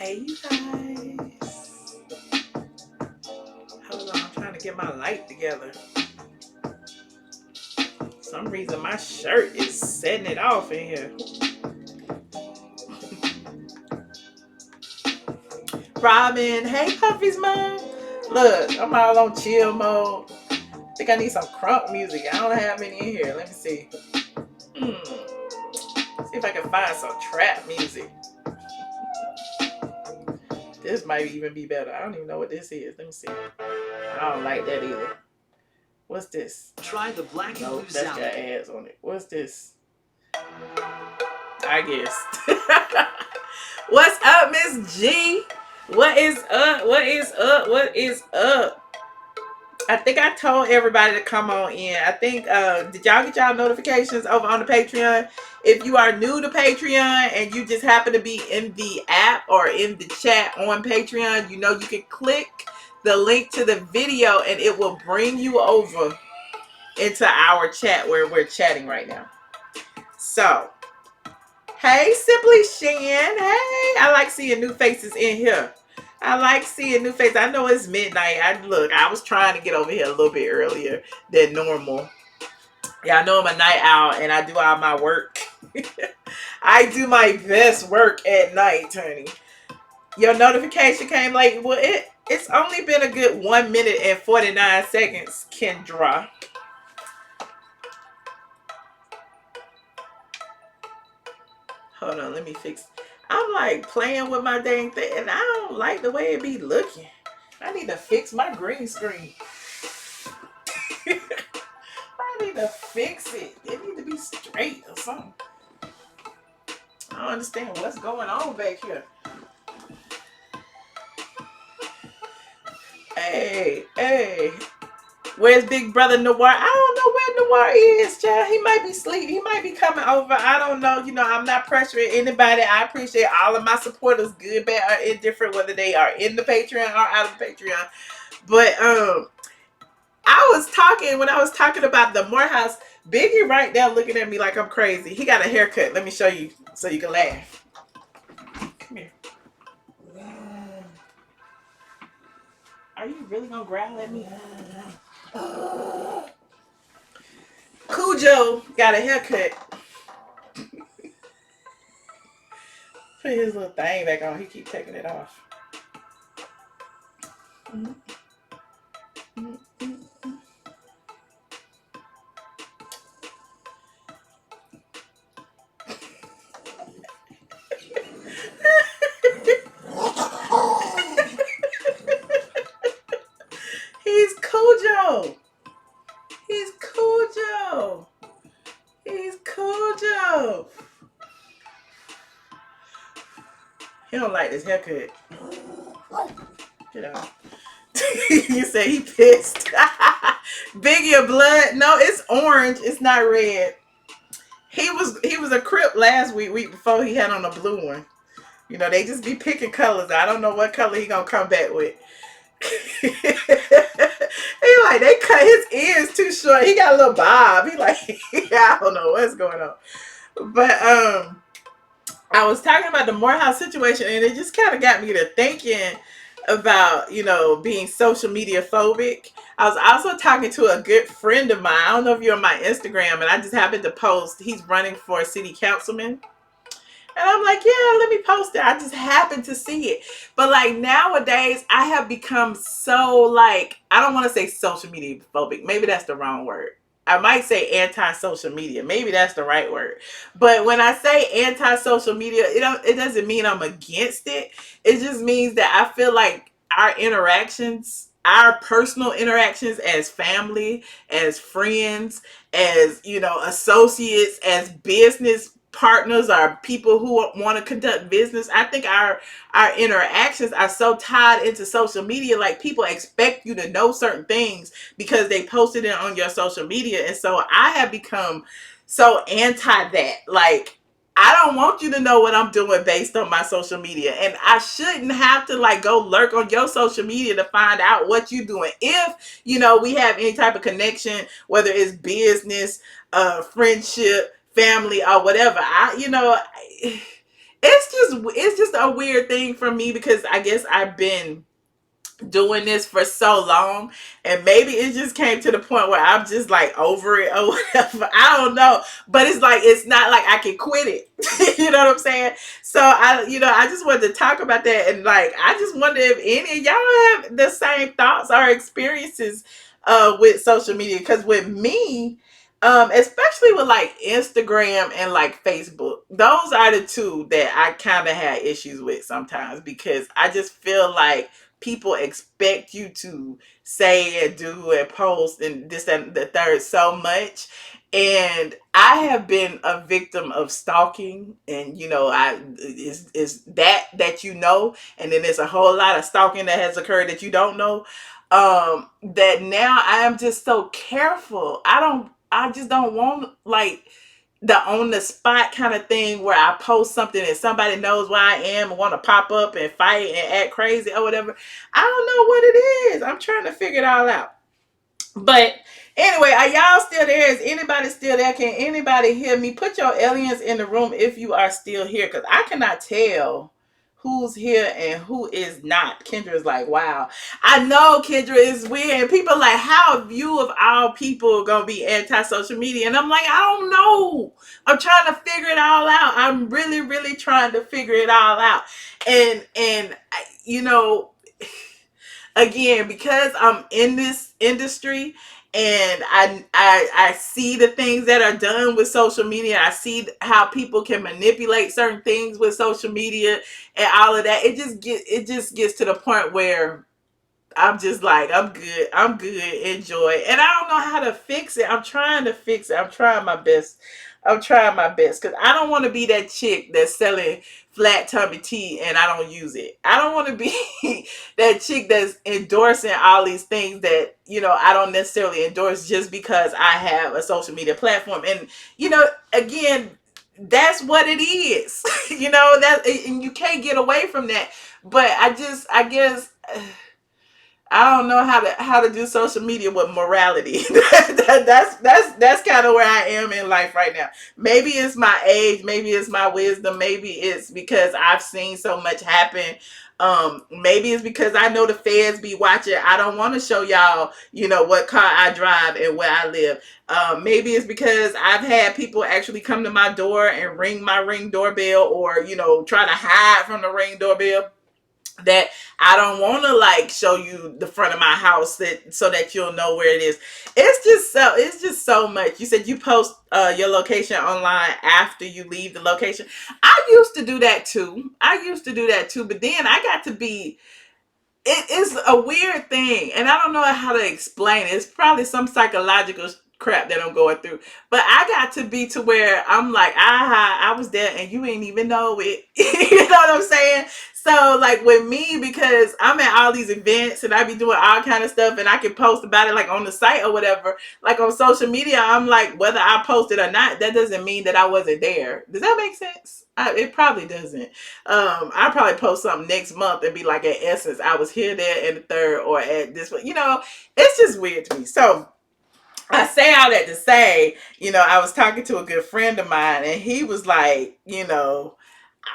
Hey, you guys. Hold on, I'm trying to get my light together. For some reason, my shirt is setting it off in here. Robin, hey, Puffy's mom. Look, I'm all on chill mode. I think I need some crunk music. I don't have any in here. Let me see. See if I can find some trap music. This might even be better. I don't even know what this is. Let me see. I don't like that either. What's this? Try the black and blue that's salad. got ads on it. What's this? I guess. What's up, Miss G? What is up? What is up? What is up? I think I told everybody to come on in. I think, did y'all get y'all notifications over on the Patreon? If you are new to Patreon and you just happen to be in the app or in the chat on Patreon, you know you can click the link to the video and it will bring you over into our chat where we're chatting right now. So, hey, Simply Shan. Hey, I like seeing new faces in here. I like seeing new faces. I know it's midnight. I was trying to get over here a little bit earlier than normal. Yeah, I know I'm a night owl and I do all my work. I do my best work at night, honey. Your notification came late. Well, it's only been a good 1 minute and 49 seconds, Kendra. Hold on, let me fix. I'm like playing with my dang thing and I don't like the way it be looking. I need to fix my green screen. I need to fix it. It need to be straight or something. I don't understand what's going on back here. Hey. Where's Big Brother Noir? I don't know where Noir is, child. He might be asleep. He might be coming over. I don't know. You know, I'm not pressuring anybody. I appreciate all of my supporters, good, bad, or indifferent, whether they are in the Patreon or out of the Patreon. But when I was talking about the Morehouse, Biggie right there looking at me like I'm crazy. He got a haircut. Let me show you so you can laugh. Come here. Are you really gonna growl at me? Cujo got a haircut. Put his little thing back on. He keep taking it off. He's Cujo. He's Cujo. He's Cujo. He don't like this haircut. Get out. You say he pissed. Biggie of blood. No, it's orange. It's not red. He was a Crip last week before he had on a blue one. You know, they just be picking colors. I don't know what color he gonna come back with. He like, they cut his ears too short. He got a little bob. He like, I don't know what's going on. But I was talking about the Morehouse situation and it just kind of got me to thinking about, you know, being social media phobic. I was also talking to a good friend of mine. I don't know if you're on my Instagram, and I just happened to post he's running for city councilman. And I'm like, yeah, let me post it. I just happened to see it. But like nowadays, I have become so like, I don't want to say social media phobic. Maybe that's the wrong word. I might say anti-social media. Maybe that's the right word. But when I say anti-social media, it doesn't mean I'm against it. It just means that I feel like our interactions, our personal interactions as family, as friends, as, you know, associates, as business partners or people who want to conduct business, I think our interactions are so tied into social media. Like, people expect you to know certain things because they posted it on your social media. And so I have become so anti that. Like, I don't want you to know what I'm doing based on my social media. And I shouldn't have to like go lurk on your social media to find out what you're doing. If, you know, we have any type of connection, whether it's business, friendship, family, or whatever. it's just a weird thing for me because I guess I've been doing this for so long, and maybe it just came to the point where I'm just like over it or whatever. I don't know, but it's like it's not like I can quit it. You know what I'm saying? So I just wanted to talk about that, and like I just wonder if any of y'all have the same thoughts or experiences with social media, because with me, especially with like Instagram and like Facebook, those are the two that I kind of had issues with sometimes, because I just feel like people expect you to say and do and post and this and the third so much. And I have been a victim of stalking, and I is that and then there's a whole lot of stalking that has occurred that you don't know. That now I am just so careful. I just don't want like the on the spot kind of thing where I post something and somebody knows where I am and want to pop up and fight and act crazy or whatever. I don't know what it is. I'm trying to figure it all out. But anyway, are y'all still there? Is anybody still there? Can anybody hear me? Put your aliens in the room if you are still here, because I cannot tell who's here and who is not. Kendra's like, wow. I know Kendra is weird. And people like, how have you of all people gonna be anti-social media? And I'm like, I don't know. I'm trying to figure it all out. I'm really, really trying to figure it all out. And you know, again, because I'm in this industry and I see the things that are done with social media. I see how people can manipulate certain things with social media and all of that. It just gets to the point where I'm just like, I'm good. I'm good. Enjoy. And I don't know how to fix it. I'm trying to fix it. I'm trying my best. I'm trying my best, because I don't want to be that chick that's selling flat tummy tea and I don't use it. I don't want to be that chick that's endorsing all these things that, I don't necessarily endorse just because I have a social media platform. And, again, that's what it is. That, and you can't get away from that. But I guess I don't know how to do social media with morality. That's kind of where I am in life right now. Maybe it's my age, maybe it's my wisdom, maybe it's because I've seen so much happen. Maybe it's because I know the feds be watching. I don't want to show y'all, what car I drive and where I live. Maybe it's because I've had people actually come to my door and ring my Ring doorbell, or try to hide from the Ring doorbell, that I don't want to like show you the front of my house that so that you'll know where it is. It's just so much. You said you post your location online after you leave the location. I used to do that too. But then I got to be, it is a weird thing, and I don't know how to explain it. It's probably some psychological crap that I'm going through. But I got to be to where I'm like, I was there and you ain't even know it. You know what I'm saying? So like with me, because I'm at all these events and I be doing all kind of stuff, and I can post about it like on the site or whatever, like on social media, I'm like, whether I post it or not, that doesn't mean that I wasn't there. Does that make sense? It probably doesn't. I'll probably post something next month and be like, at Essence, I was here, there, and the third, or at this one. It's just weird to me. So I say all that to say, I was talking to a good friend of mine, and he was like,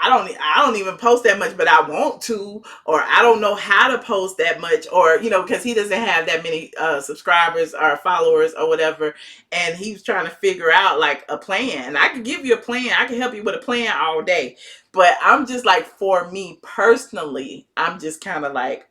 I don't even post that much, but I want to, or I don't know how to post that much, or because he doesn't have that many subscribers or followers or whatever, and he was trying to figure out like a plan. And I could give you a plan, I can help you with a plan all day, but I'm just like, for me personally, I'm just kind of like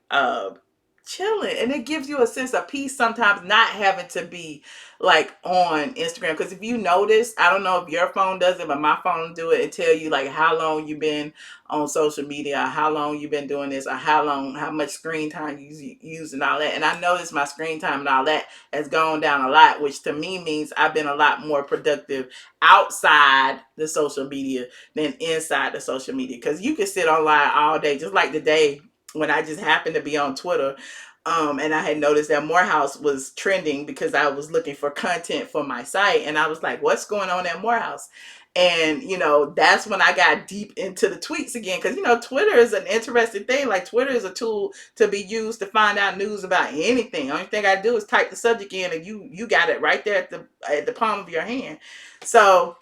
chilling, and it gives you a sense of peace sometimes not having to be like on Instagram. Because if you notice, I don't know if your phone does it, but my phone do it and tell you like how long you've been on social media, or how long you've been doing this, or how much screen time you use and all that. And I noticed my screen time and all that has gone down a lot, which to me means I've been a lot more productive outside the social media than inside the social media. Because you can sit online all day, just like the day when I just happened to be on Twitter. And I had noticed that Morehouse was trending because I was looking for content for my site. And I was like, what's going on at Morehouse? And, that's when I got deep into the tweets again. Because, Twitter is an interesting thing. Like, Twitter is a tool to be used to find out news about anything. Only thing I do is type the subject in, and you got it right there at the palm of your hand. So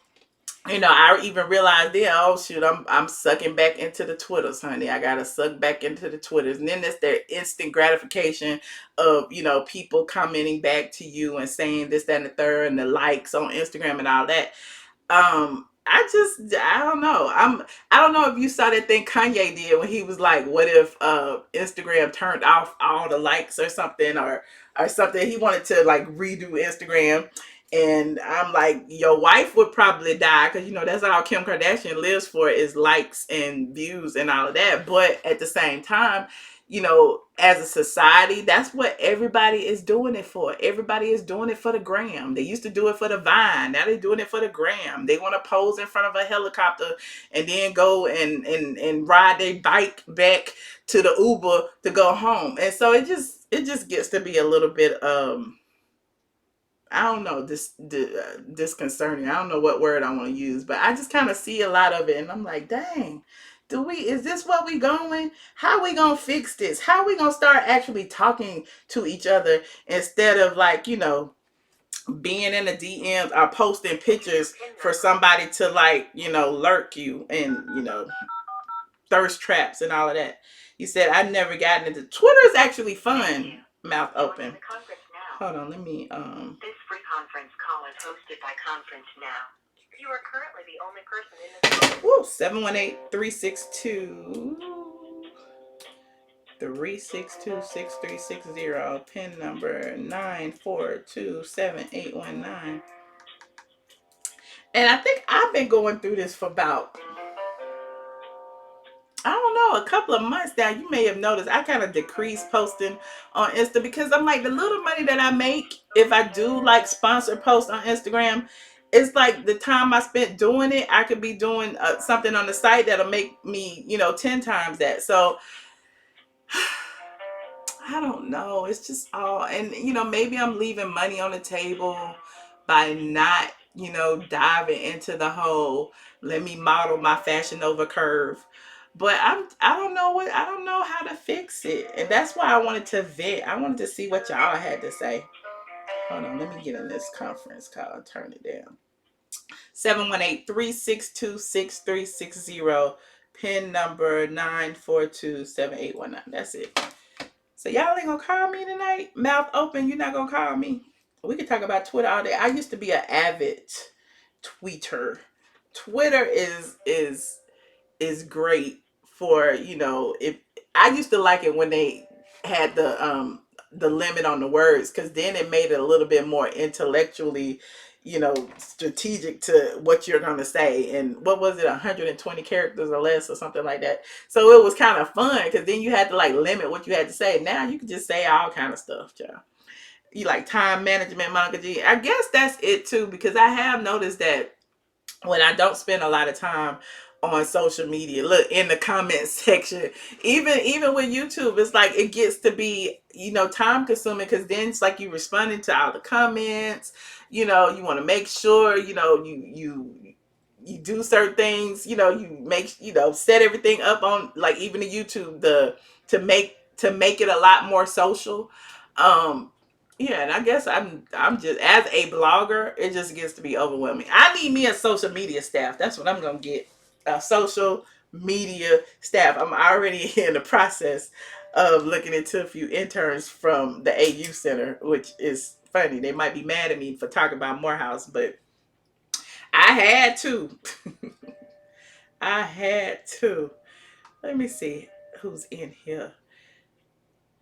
I even realized then, oh shoot, I'm sucking back into the Twitters, honey. I gotta suck back into the Twitters. And then there's their instant gratification of, people commenting back to you and saying this, that, and the third, and the likes on Instagram and all that. I don't know. I don't know if you saw that thing Kanye did when he was like, what if Instagram turned off all the likes or something, or something. He wanted to like redo Instagram. And I'm like, your wife would probably die, because that's all Kim Kardashian lives for, is likes and views and all of that. But at the same time, as a society, that's what everybody is doing it for. Everybody is doing it for the gram. They used to do it for the Vine. Now they're doing it for the gram. They want to pose in front of a helicopter and then go and ride their bike back to the Uber to go home. And so it just gets to be a little bit I don't know, disconcerting. I don't know what word I want to use, but I just kind of see a lot of it, and I'm like, dang, is this what we going? How we gonna fix this? How we gonna start actually talking to each other instead of like, being in the DMs or posting pictures for somebody to like, lurk you and, thirst traps and all of that. You said I never gotten into Twitter. Is actually fun. Mouth open. Hold on, let me This free conference call is hosted by Conference Now. You are currently the only person in the Woo, 718-362-6360, pin number 9427819. And I think I've been going through this for about, I don't know, a couple of months now. You may have noticed I kind of decreased posting on Insta, because I'm like, the little money that I make, if I do like sponsored posts on Instagram, it's like the time I spent doing it, I could be doing something on the site that'll make me, 10 times that. So I don't know. It's just all, and maybe I'm leaving money on the table by not, diving into the whole let me model my Fashion Nova curve. But I don't know how to fix it. And that's why I wanted to vent. I wanted to see what y'all had to say. Hold on, let me get in this conference call. Turn it down. 718-362-6360. Pin number 9427819. That's it. So y'all ain't gonna call me tonight? Mouth open, you're not gonna call me? We can talk about Twitter all day. I used to be an avid tweeter. Twitter is great for, if I used to like it when they had the limit on the words, because then it made it a little bit more intellectually, strategic to what you're going to say. And what was it, 120 characters or less or something like that. So it was kind of fun, because then you had to like limit what you had to say. Now you can just say all kind of stuff, child. You like time management, Monica G. I guess that's it too, because I have noticed that when I don't spend a lot of time on social media, look in the comment section, even with YouTube, it's like it gets to be, time consuming, because then it's like you responding to all the comments. You want to make sure, you do certain things, you make, set everything up on, like, even the YouTube, to make it a lot more social. um yeah, and I guess I'm just, as a blogger, it just gets to be overwhelming. I need me a social media staff. That's what I'm gonna get. A social media staff. I'm already in the process of looking into a few interns from the AU Center, which is funny. They might be mad at me for talking about Morehouse, but I had to. I had to. Let me see who's in here.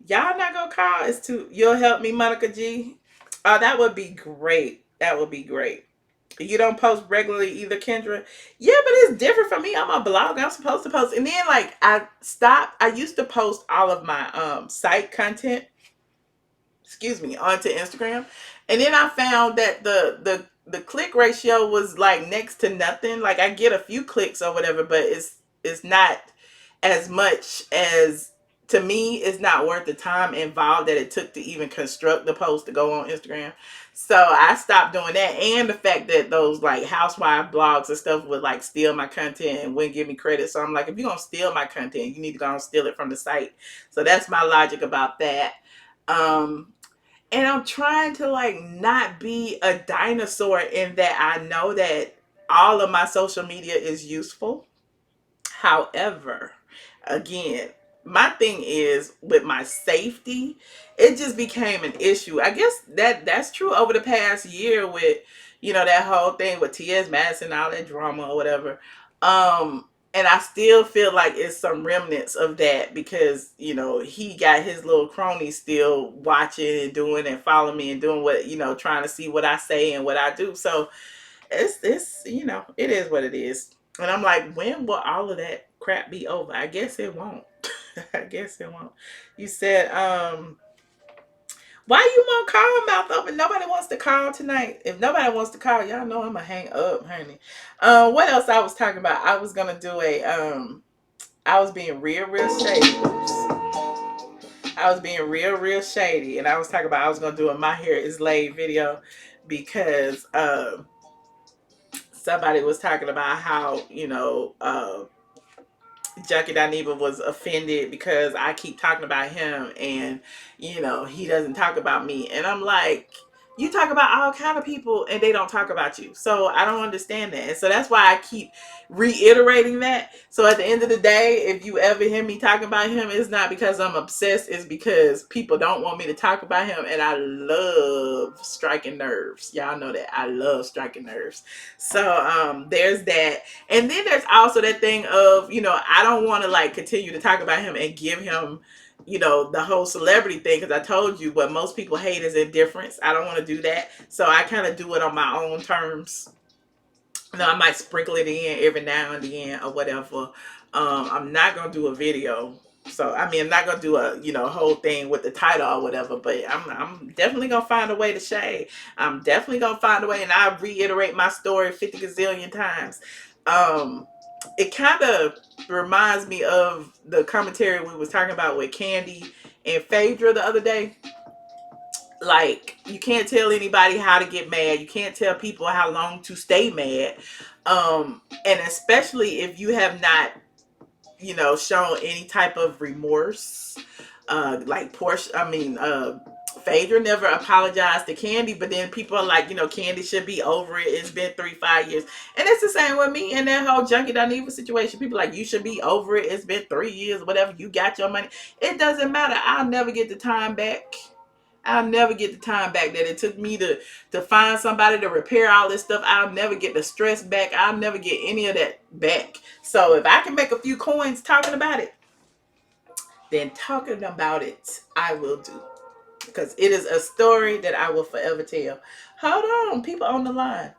Y'all not gonna call? It's too. You'll help me, Monica G. Oh, that would be great. That would be great. You don't post regularly either, Kendra. Yeah, but it's different for me. I'm a blog. I'm supposed to post, and then like I stopped. I used to post all of my site content, onto Instagram. And then I found that the click ratio was like next to nothing. Like I get a few clicks or whatever, but it's not as much as, to me, it's not worth the time involved that it took to even construct the post to go on Instagram. So I stopped doing that. And the fact that those like housewife blogs and stuff would like steal my content and wouldn't give me credit. So I'm like, if you're gonna steal my content, you need to go and steal it from the site. So that's my logic about that. Um, and I'm trying to like not be a dinosaur, in that I know that all of my social media is useful. However, again, my thing is with my safety, it just became an issue. I guess that's true over the past year with, that whole thing with T.S. Madison, all that drama or whatever. And I still feel like it's some remnants of that because, he got his little cronies still watching and doing and following me and doing what, trying to see what I say and what I do. So it's it is what it is. And I'm like, when will all of that crap be over? I guess it won't. I guess it won't. You said, why you won't call mouth open? Nobody wants to call tonight. If nobody wants to call, y'all know I'm gonna hang up, honey. What else I was talking about? I was gonna do I was being real shady. I was being real shady, and I was talking about I was gonna do a my hair is laid video because somebody was talking about how Junkie Dineva was offended because I keep talking about him and he doesn't talk about me, and I'm like, you talk about all kind of people and they don't talk about you, so I don't understand that. And so that's why I keep reiterating that. So at the end of the day, if you ever hear me talking about him, it's not because I'm obsessed, it's because people don't want me to talk about him, and I love striking nerves. Y'all know that I love striking nerves. So there's that. And then there's also that thing of, I don't want to like continue to talk about him and give him, the whole celebrity thing, because I told you what most people hate is indifference. I don't want to do that. So I kind of do it on my own terms. I might sprinkle it in every now and then or whatever. I'm not gonna do a video. So I mean, I'm not gonna do a whole thing with the title or whatever. But I'm definitely gonna find a way to shade. I'm definitely gonna find a way, and I reiterate my story 50 gazillion times. It kind of reminds me of the commentary we was talking about with Candy and Phaedra the other day. Like, you can't tell anybody how to get mad. You can't tell people how long to stay mad. And especially if you have not, shown any type of remorse. Like Phaedra never apologized to Candy, but then people are like, Candy should be over it. It's been 3-5 years. And it's the same with me in that whole Junkie Dineva situation. People are like, you should be over it. It's been 3 years, whatever. You got your money. It doesn't matter. I'll never get the time back. I'll never get the time back that it took me to find somebody to repair all this stuff. I'll never get the stress back. I'll never get any of that back. So if I can make a few coins talking about it, then talking about it, I will do. Because it is a story that I will forever tell. Hold on, people on the line.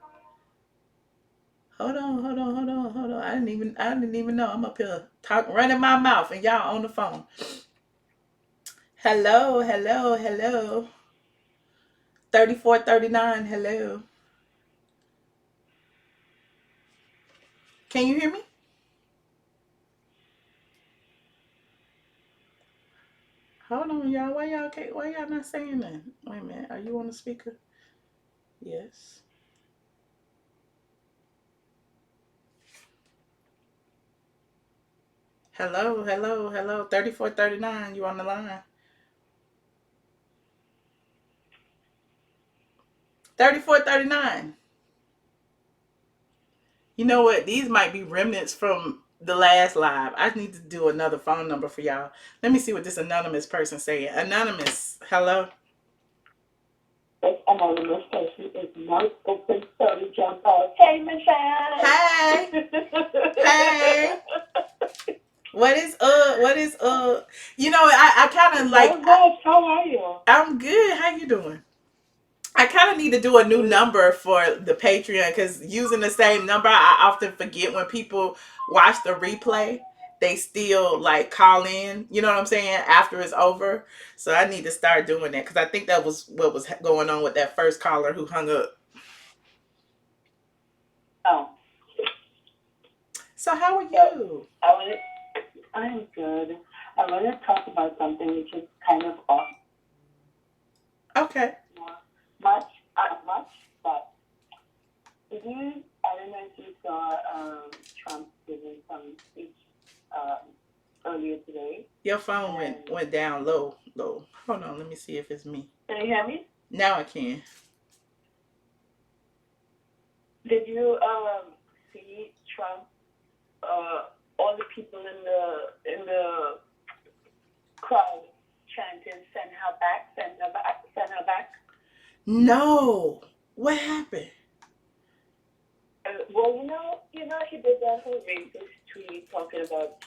Hold on. I didn't even know. I'm up here running my mouth and y'all on the phone. Hello. 3439, hello. Can you hear me? Hold on, y'all. Why y'all not saying that? Wait a minute. Are you on the speaker? Yes. Hello. 3439. You on the line? 3439. You know what? These might be remnants from the last live. I need to do another phone number for y'all. Let me see what this anonymous person saying. Anonymous, hello. This anonymous person is not open, so jump out. Hey, Michelle. Hey. What is I kind of like. How are you? I'm good. How you doing? I kind of need to do a new number for the Patreon, because using the same number, I often forget when people watch the replay, they still like call in, you know what I'm saying, after it's over. So I need to start doing that, because I think that was what was going on with that first caller who hung up. Oh. So how are you? I'm good. I want to talk about something which is kind of off. Okay. Much, but I don't know if you saw Trump giving some speech earlier today. Your phone went down low. Hold on, let me see if it's me. Can you hear me? Now I can. Did you see Trump, all the people in the crowd chanting, "Send her back, send her back, send her back"? No. What happened? Well, he did that whole racist tweet talking about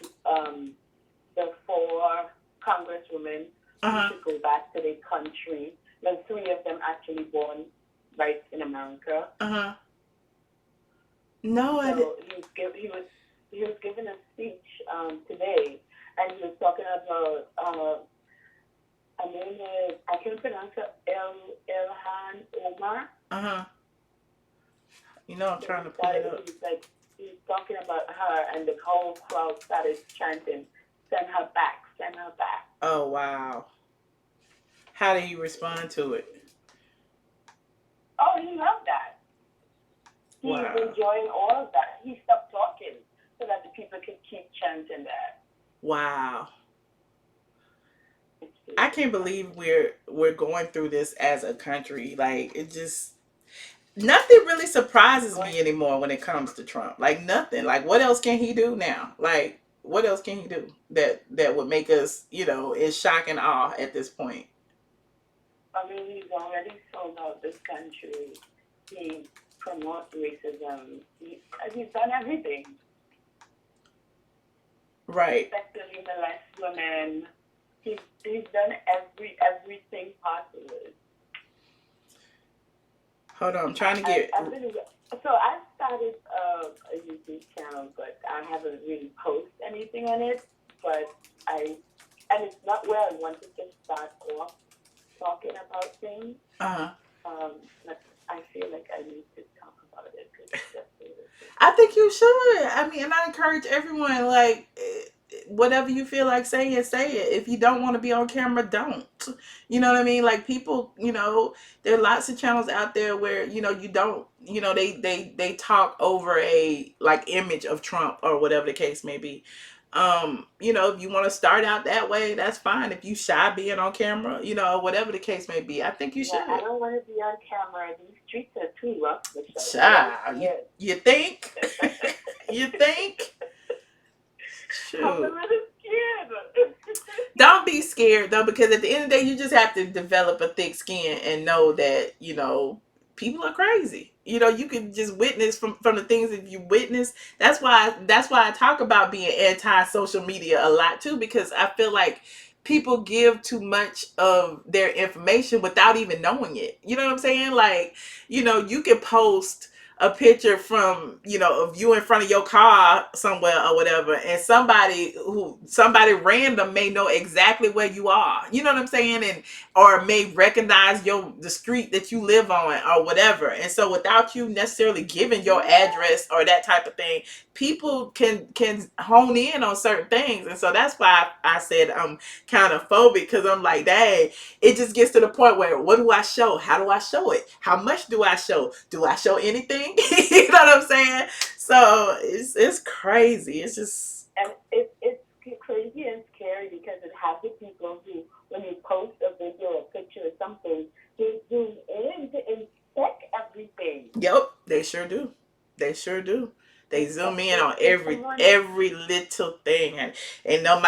the four congresswomen who Uh-huh. should go back to their country. Then three of them actually born right in America. Uh-huh. No, I did. So he was giving a speech today, and he was talking about her name is, I can pronounce it, Ilhan Omar. Uh-huh. You know I'm So trying to pull it up. he was talking about her, and the whole crowd started chanting, "Send her back, send her back." Oh wow. How did he respond to it? Oh, he loved that. He's Wow. enjoying all of that. He stopped talking so that the people could keep chanting that. Wow. I can't believe we're going through this as a country. Like it just nothing really surprises me anymore when it comes to Trump. Like nothing. Like what else can he do now? Like what else can he do that would make us, in shock and awe at this point? I mean, he's already sold out this country. He promotes racism. He's done everything. Right. Sexually molest women. He's done everything possible. Hold on, I'm trying to get. So I started a YouTube channel, but I haven't really posted anything on it. But and it's not where I wanted to start off talking about things. But I feel like I need to talk about it because I think you should. I mean, and I encourage everyone, like, whatever you feel like saying, say it. If you don't want to be on camera, don't. You know what I mean? Like, people, there are lots of channels out there where, you don't, they talk over a, like, image of Trump or whatever the case may be. If you want to start out that way, that's fine. If you shy being on camera, whatever the case may be, I think you should. I don't want to be on camera. These streets are too rough, Michelle. Child, you think? You think? Shoot. I'm a little scared. Don't be scared though, because at the end of the day, you just have to develop a thick skin and know that people are crazy. You can just witness from the things that you witness. That's why I talk about being anti social media a lot too, because I feel like people give too much of their information without even knowing it. You know what I'm saying? Like, you can post a picture from, of you in front of your car somewhere or whatever, and somebody random may know exactly where you are. You know what I'm saying? And or may recognize the street that you live on or whatever. And so without you necessarily giving your address or that type of thing, people can hone in on certain things. And so that's why I said I'm kind of phobic, because I'm like, dang, it just gets to the point where, what do I show? How do I show it? How much do I show? Do I show anything? You know what I'm saying? So it's crazy. It's just, and it's crazy and scary because it has the people who, when you post a video or picture or something, they zoom in to inspect everything. Yep, they sure do. They sure do. They zoom in on every little thing, and they know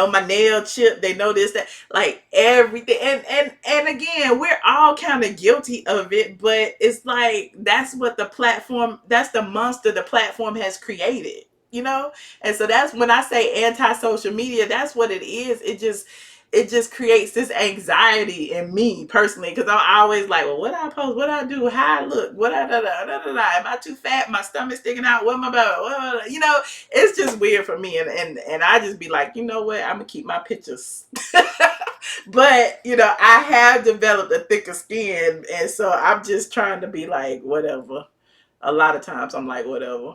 my nail chip. They know this, that, like everything. And again, we're all kind of guilty of it, but it's like that's the monster the platform has created. And so that's when I say anti-social media. That's what it is. It just creates this anxiety in me personally, because I'm always like, well, what I post, what I do, how I look, what I am I too fat, my stomach sticking out, what am I about? It's just weird for me, and I just be like, you know what, I'm gonna keep my pictures. But I have developed a thicker skin, and so I'm just trying to be like, whatever. A lot of times I'm like, whatever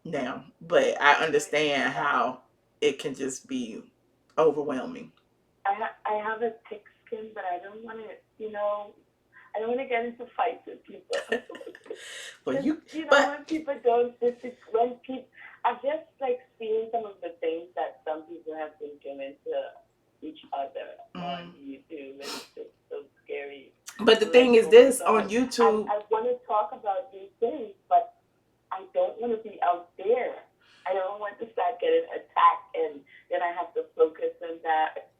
now, but I understand how it can just be overwhelming. I have a thick skin, but I don't want to, I don't want to get into fights with people. Well, when people don't, when people, I've just like seen some of the things that some people have been doing to each other on YouTube, and it's just so scary. But the thing is this, on YouTube, I want to talk about these things, but I don't want to be that.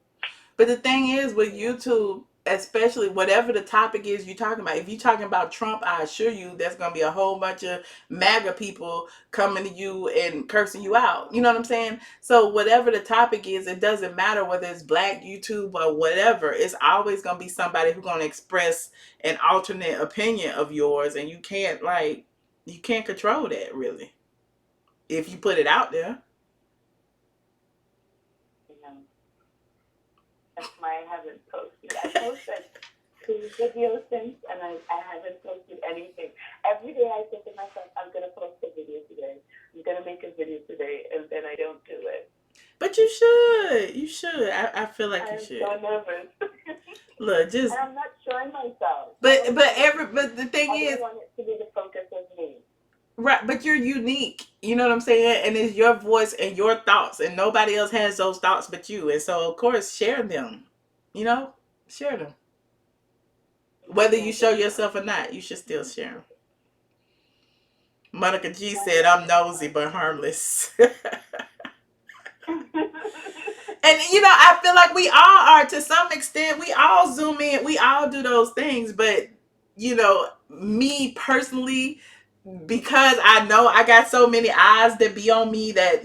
But the thing is with Yeah. YouTube, especially whatever the topic is you're talking about, if you're talking about Trump, I assure you there's going to be a whole bunch of MAGA people coming to you and cursing you out. You know what I'm saying? So whatever the topic is, it doesn't matter whether it's black YouTube or whatever. It's always going to be somebody who's going to express an alternate opinion of yours, and you can't control that really if you put it out there. You know, that's why I haven't posted. I posted 2 videos since, and I haven't posted anything. Every day I say to myself, I'm gonna post a video today. I'm gonna make a video today, and then I don't do it. But you should. You should. I feel like you I'm should. so nervous. Look, And just I'm not showing myself. but the thing I is, don't want it to be the focus of me. right, but you're unique. You know what I'm saying? And it's your voice and your thoughts, and nobody else has those thoughts but you. And so, of course, share them. You know, share them. Whether Yeah, you show yourself or definitely. not, you should still share them. Monica G My said, "I'm nosy but harmless." And I feel like we all are to some extent. We all zoom in. We all do those things. But me personally, because I know I got so many eyes that be on me that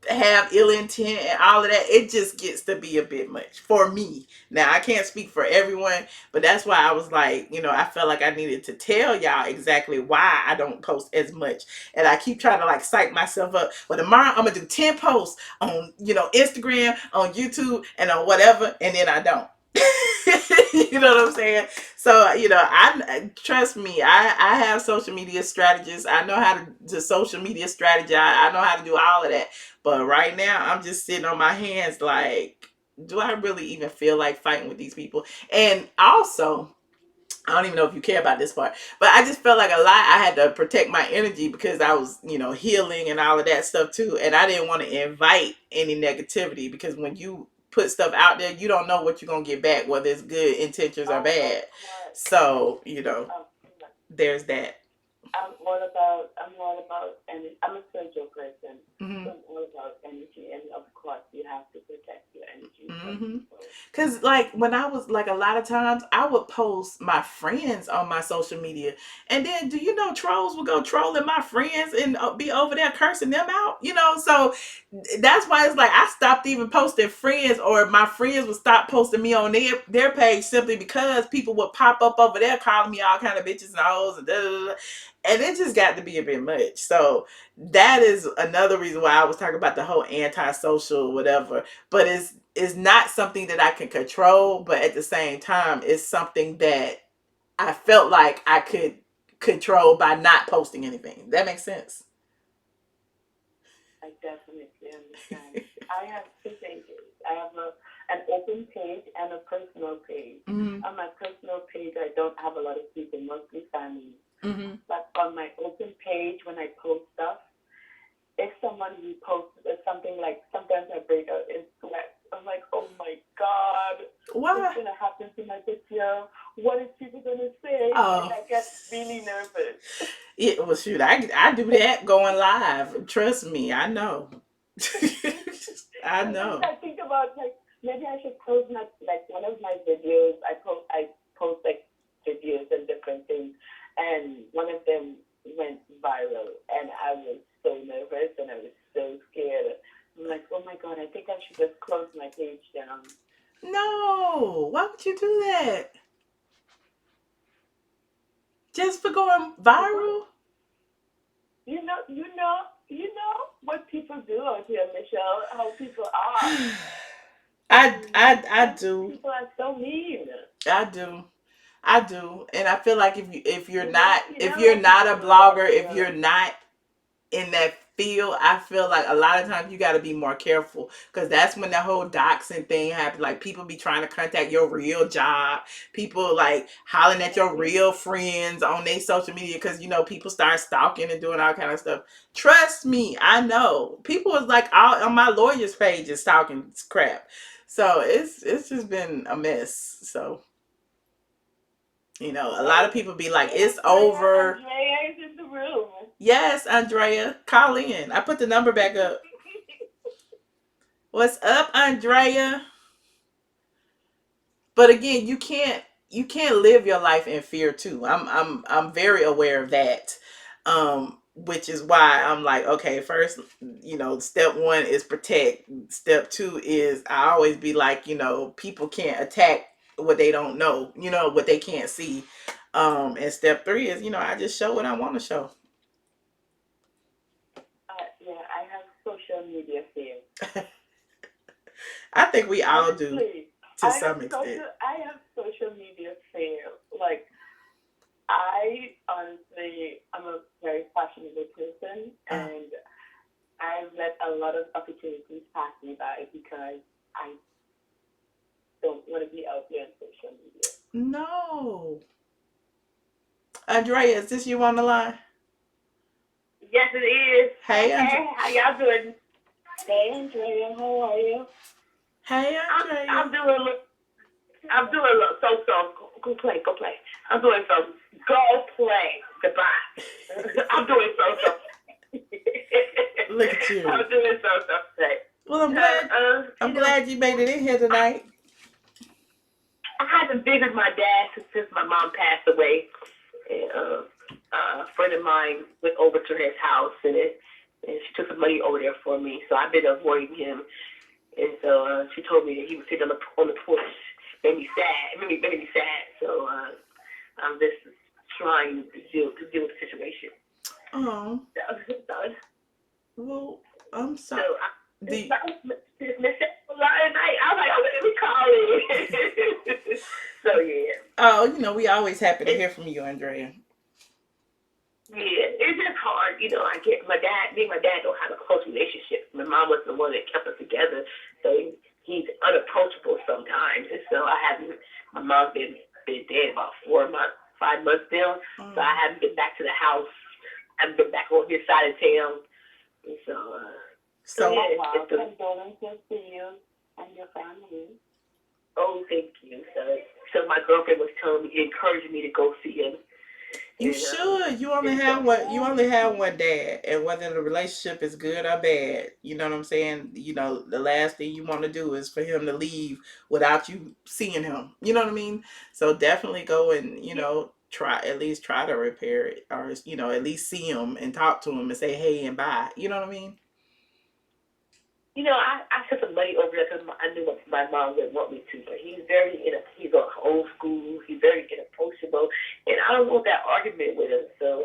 have ill intent and all of that, it just gets to be a bit much for me. Now I can't speak for everyone, but that's why I was like, I felt like I needed to tell y'all exactly why I don't post as much. And I keep trying to like psych myself up. But tomorrow I'm gonna do 10 posts on Instagram, on YouTube, and on whatever, and then I don't. You know what I'm saying? So I trust me. I have social media strategists. I know how to social media strategize. I know how to do all of that. But right now, I'm just sitting on my hands. Like, do I really even feel like fighting with these people? And also, I don't even know if you care about this part, but I just felt like a lot. I had to protect my energy because I was, healing and all of that stuff too. And I didn't want to invite any negativity because when you put stuff out there, you don't know what you're going to get back, whether it's good intentions or Oh, of bad. course. So, Of course. there's that. I'm all about I'm a spiritual person. Mm-hmm. So I'm all about energy, and of course you have to protect your energy from Mm-hmm. people. Cause like when I was like a lot of times I would post my friends on my social media, and then do you know trolls would go trolling my friends and be over there cursing them out, So that's why it's like I stopped even posting friends, or my friends would stop posting me on their page simply because people would pop up over there calling me all kind of bitches and hoes and da, da, da. And it just got to be a bit much. So that is another reason why I was talking about the whole antisocial whatever. But it's not something that I can control, but at the same time, it's something that I felt like I could control by not posting anything. That makes sense. I definitely understand. I have two pages. I have an open page and a personal page. Mm-hmm. On my personal page, I don't have a lot of people, mostly family. Mm-hmm. But on my open page, when I post stuff, if someone reposts something, like sometimes I break out in sweat. I'm like, oh my God, what's Why? going to happen to my picture? What is people going to say? And Oh, I get really nervous. yeah. Well, shoot, I do that going live. Trust me, I know. I Sometimes know. I think about, like, maybe I should post like one of my videos. I post like videos and different things, and one of them went viral, and I was so nervous and I was so scared. I'm like, oh my God, I think I should just close my page down. No, why would you do that? Just for going People, viral? you know what people do out here, Michelle. How people are, I and I I some do. people are so mean. I do. I do. And I feel like if you're You not never you if never you're let not people a know that blogger, if you're. you're not in that field, I feel like a lot of times you got to be more careful because that's when the whole doxing thing happens. Like people be trying to contact your real job, people like hollering at your Mhm. real friends on their social media because people start stalking and doing all kind of stuff. Trust me, I know people is like all on my lawyer's page is stalking crap. So it's just been a mess. So a lot of Right. people be like, Hey, it's Andrea. over. Andrea is in the room. Yes, Andrea, call in. I put the number back up. What's up, Andrea? But again, you can't live your life in fear too. I'm very aware of that. Which is why I'm like, okay, first, step one is protect. Step two is I always be like, people can't attack what they don't know, what they can't see. And step three is, I just show what I want to show. Yeah, I have social media fear. I think we all do Honestly, to some extent. I have social media fear. Like, I honestly, I'm a very fashionable person, Uh, and I've let a lot of opportunities pass me by because I don't want to be out there on social media. no. Andrea, is this you on the line? Yes, it is. Hey, Hey, hey, how y'all doing? Hey, Andrea, how are you? Hey, I'm Andrea. doing so. Go play, go play. I'm doing so. Go play. Goodbye. I'm doing so. Look at you. I'm doing so today. Well, I'm You know, glad you made it in here tonight. I haven't visited my dad since my mom passed away. And, a friend of mine went over to his house and she took some money over there for me. So I've been avoiding him. And so she told me that he was sitting on the porch. Made me sad. Made me sad. So I'm just trying to deal with the situation. Oh, So, well, I'm so sorry. The Miss Last night, I was like, oh, let me call it. So yeah. oh, we always happy to It's hear from you, Andrea. Yeah, it's just hard, I get me and my dad don't have a close relationship. My mom was the one that kept us together, so he's unapproachable sometimes. And so I haven't. My mom's been dead about 4 months, 5 months now, so I Mm. haven't been back to the house. I haven't been back on his side of town, and so So, yeah, Wow, it's a. condolences to you and your family. Oh, thank you. So my girlfriend was telling me, encouraging me to go see him, you and should. and so You only have one dad, and whether the relationship is good or bad, you know what I'm saying. The last thing you want to do is for him to leave without you seeing him. You know what I mean. So definitely go and yeah. try to repair it, or at least see him and talk to him and say hey and bye. You know what I mean. I took some money over there because I knew my mom didn't want me to, but he's old school, he's very inapproachable, and I don't want that argument with him. So,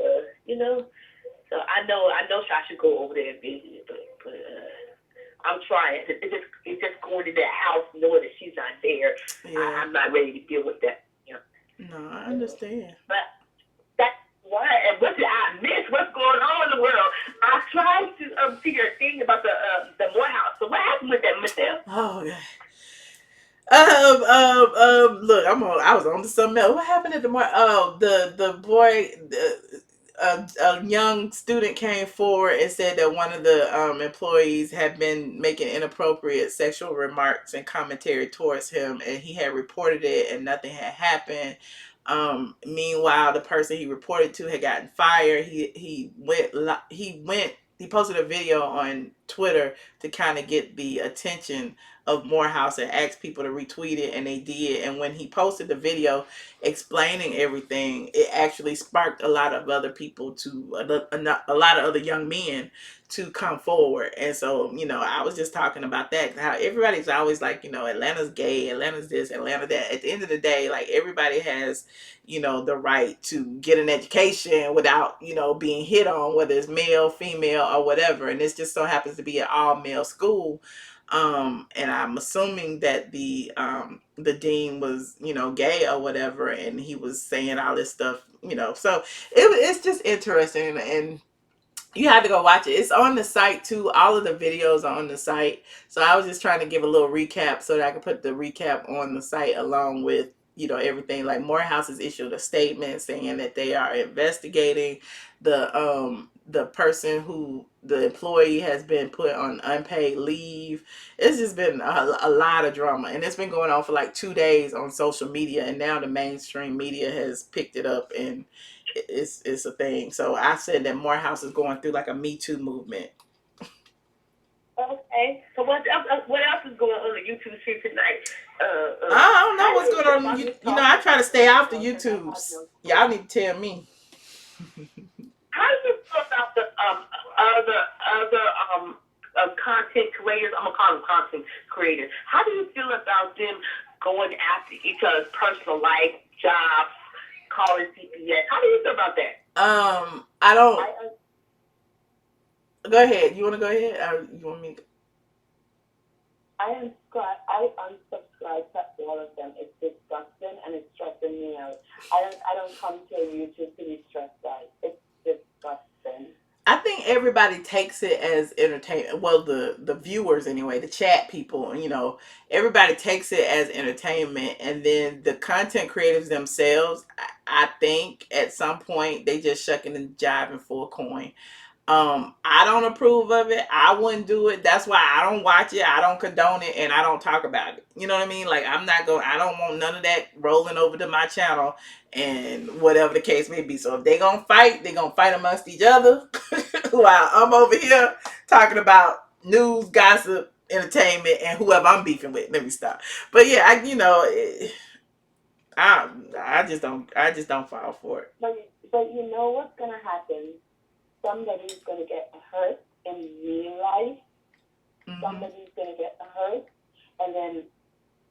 so I know I should go over there and visit, but I'm trying. It's just going to that house knowing that she's not there. Yeah. I'm not ready to deal with that. No, I understand. But that's why. And what did I miss? What's going on in the world? I tried to see your thing about the Morehouse. So what happened with that, Michelle? Oh, God. Look, I was on to something else. What happened at the more? Oh, the boy, a young student came forward and said that one of the employees had been making inappropriate sexual remarks and commentary towards him, and he had reported it, and nothing had happened. Meanwhile, the person he reported to had gotten fired. He posted a video on Twitter to kind of get the attention of Morehouse and asked people to retweet it, and they did. And when he posted the video explaining everything, it actually sparked a lot of other people a lot of other young men to come forward. And so, I was just talking about that, how everybody's always like, Atlanta's gay, Atlanta's this, Atlanta that. At the end of the day, like, everybody has, the right to get an education without, being hit on, whether it's male, female, or whatever. And this just so happens to be an all male school. And I'm assuming that the dean was, gay or whatever, and he was saying all this stuff, so it's just interesting. And you have to go watch it. It's on the site too. All of the videos are on the site. So I was just trying to give a little recap so that I could put the recap on the site along with, everything. Like, Morehouse has issued a statement saying that they are investigating the person who the employee has been put on unpaid leave. It's just been a lot of drama, and it's been going on for like 2 days on social media, and now the mainstream media has picked it up, and it's a thing. So I said that Morehouse is going through like a Me Too movement. Okay. So what else is going on the YouTube stream tonight? I don't know I what's don't going know if on. I'm just You know, I talking try to about stay this, off the because I have YouTubes. no Y'all clue. need to tell me. How do you feel about the other content creators? I'm gonna call them content creators. How do you feel about them going after each other's personal life, jobs, calling CPS? How do you feel about that? I don't. I Go ahead. You want to go ahead, or you want me? I unsubscribe to all of them. It's disgusting and it's stressing me out. I don't come to YouTube to be stressed out. It's disgusting. I think everybody takes it as entertainment. Well, the viewers anyway, the chat people, everybody takes it as entertainment, and then the content creators themselves, I think at some point they just shucking and jiving for a coin. I don't approve of it. I wouldn't do it. That's why I don't watch it. I don't condone it, and I don't talk about it. You know what I mean? Like, I'm not going. I don't want none of that rolling over to my channel, and whatever the case may be. So if they gonna fight amongst each other, while I'm over here talking about news, gossip, entertainment, and whoever I'm beefing with. Let me stop. But yeah, I just don't fall for it. But you know what's gonna happen? Somebody's gonna get hurt in real life. Mm-hmm. Somebody's gonna get hurt, and then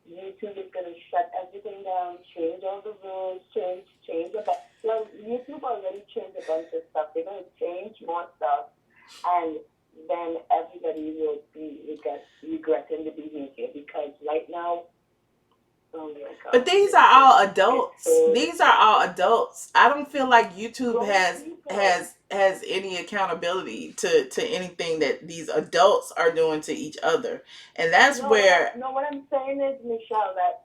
YouTube is gonna shut everything down, change all the rules, change the. Well, YouTube already changed a bunch of stuff. They're gonna change more stuff, and then everybody will be regretting the behavior, because right now, oh my God, But these are all it's adults. so These are all adults. I don't feel like YouTube grown has people. has has any accountability to anything that these adults are doing to each other. And that's No, what where what I'm saying is, Michelle, that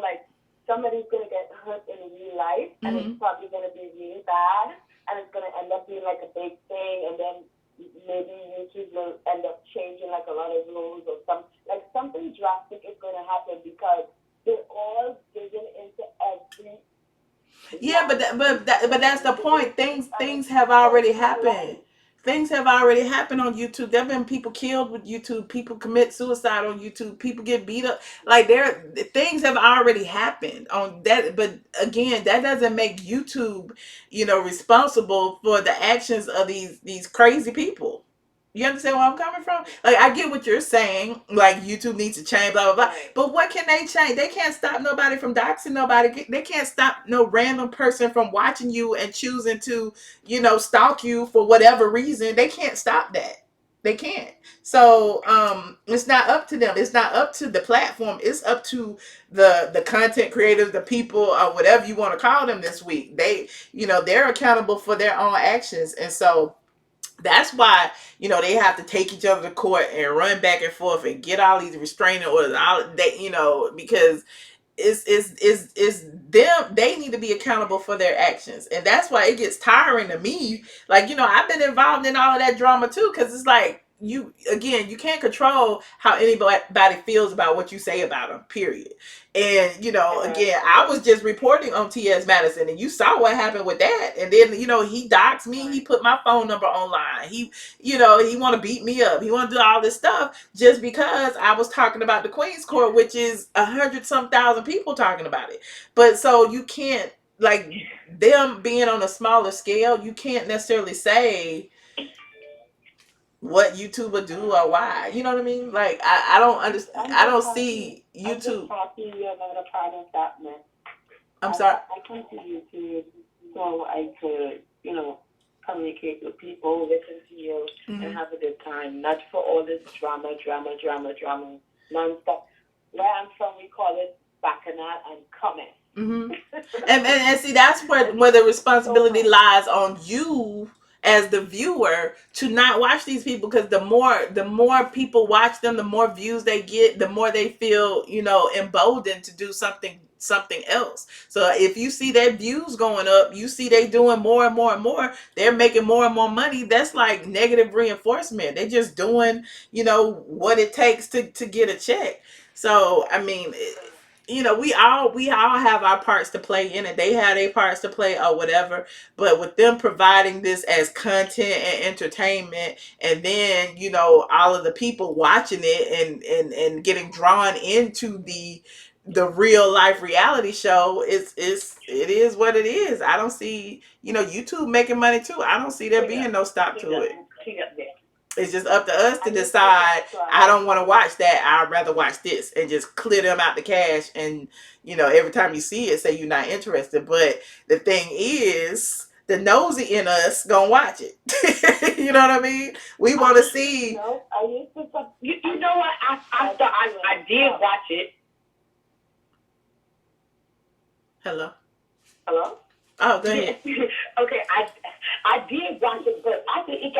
like somebody's gonna get hurt in real life, and it's mhm. probably gonna be really bad, and it's gonna end up being like a big thing, and then maybe YouTube will end up changing like a lot of rules, or something drastic is gonna happen, because they're all digging into every Yeah, but one but that's the point. and Things it's have already affecting their happened. life. Things have already happened on YouTube. There have been people killed with YouTube. People commit suicide on YouTube. People get beat up. Like, things have already happened on that. But again, that doesn't make YouTube, responsible for the actions of these crazy people. You understand where I'm coming from? Like, I get what you're saying. Like, YouTube needs to change, blah, blah, blah. Right. But what can they change? They can't stop nobody from doxing nobody. They can't stop no random person from watching you and choosing to, stalk you for whatever reason. They can't stop that. They can't. So it's not up to them. It's not up to the platform. It's up to the content creators, the people, or whatever you want to call them this week. They're accountable for their own actions. And so that's why they have to take each other to court and run back and forth and get all these restraining orders, all that, because it's them. They need to be accountable for their actions, and that's why it gets tiring to me. Like, I've been involved in all of that drama too, because it's like, you can't control how anybody feels about what you say about them, period. And again, I was just reporting on TS Madison, and you saw what happened with that. And then he doxed me. He put my phone number online. He want to beat me up. He want to do all this stuff just because I was talking about the Queen's Court, which is 100 some thousand people talking about it. But so you can't, like, them being on a smaller scale, you can't necessarily say what YouTube would do or why. You know what I mean? Like, I don't understand. I'm I just don't happy. see I'm just YouTube. happy you're not a part of that mess. I'm sorry. I come to YouTube so I could, communicate with people, listen to you, and have a good time. Not for all this drama, nonstop. Where I'm from, we call it bacchanal and comment. Mm-hmm. And see, that's where the responsibility lies on you as the viewer to not watch these people, because the more people watch them, the more views they get, the more they feel emboldened to do something else. So if you see their views going up, you see they doing more and more and more, they're making more and more money. That's like negative reinforcement. They're just doing what it takes to get a check. So I mean, we all have our parts to play in it. They have their parts to play or whatever. But with them providing this as content and entertainment, and then all of the people watching it and getting drawn into the real life reality show, it is what it is. I don't see YouTube making money too. I don't see there being no stop to it. It's just up to us to decide. I don't want to watch that. I'd rather watch this and just clear them out the cash. And every time you see it, say you're not interested. But the thing is, the nosy in us gonna watch it. You know what I mean? We want to see. I used to. You know what? I did watch it. Hello. Hello. Oh, go ahead. Okay, I did watch it, but I think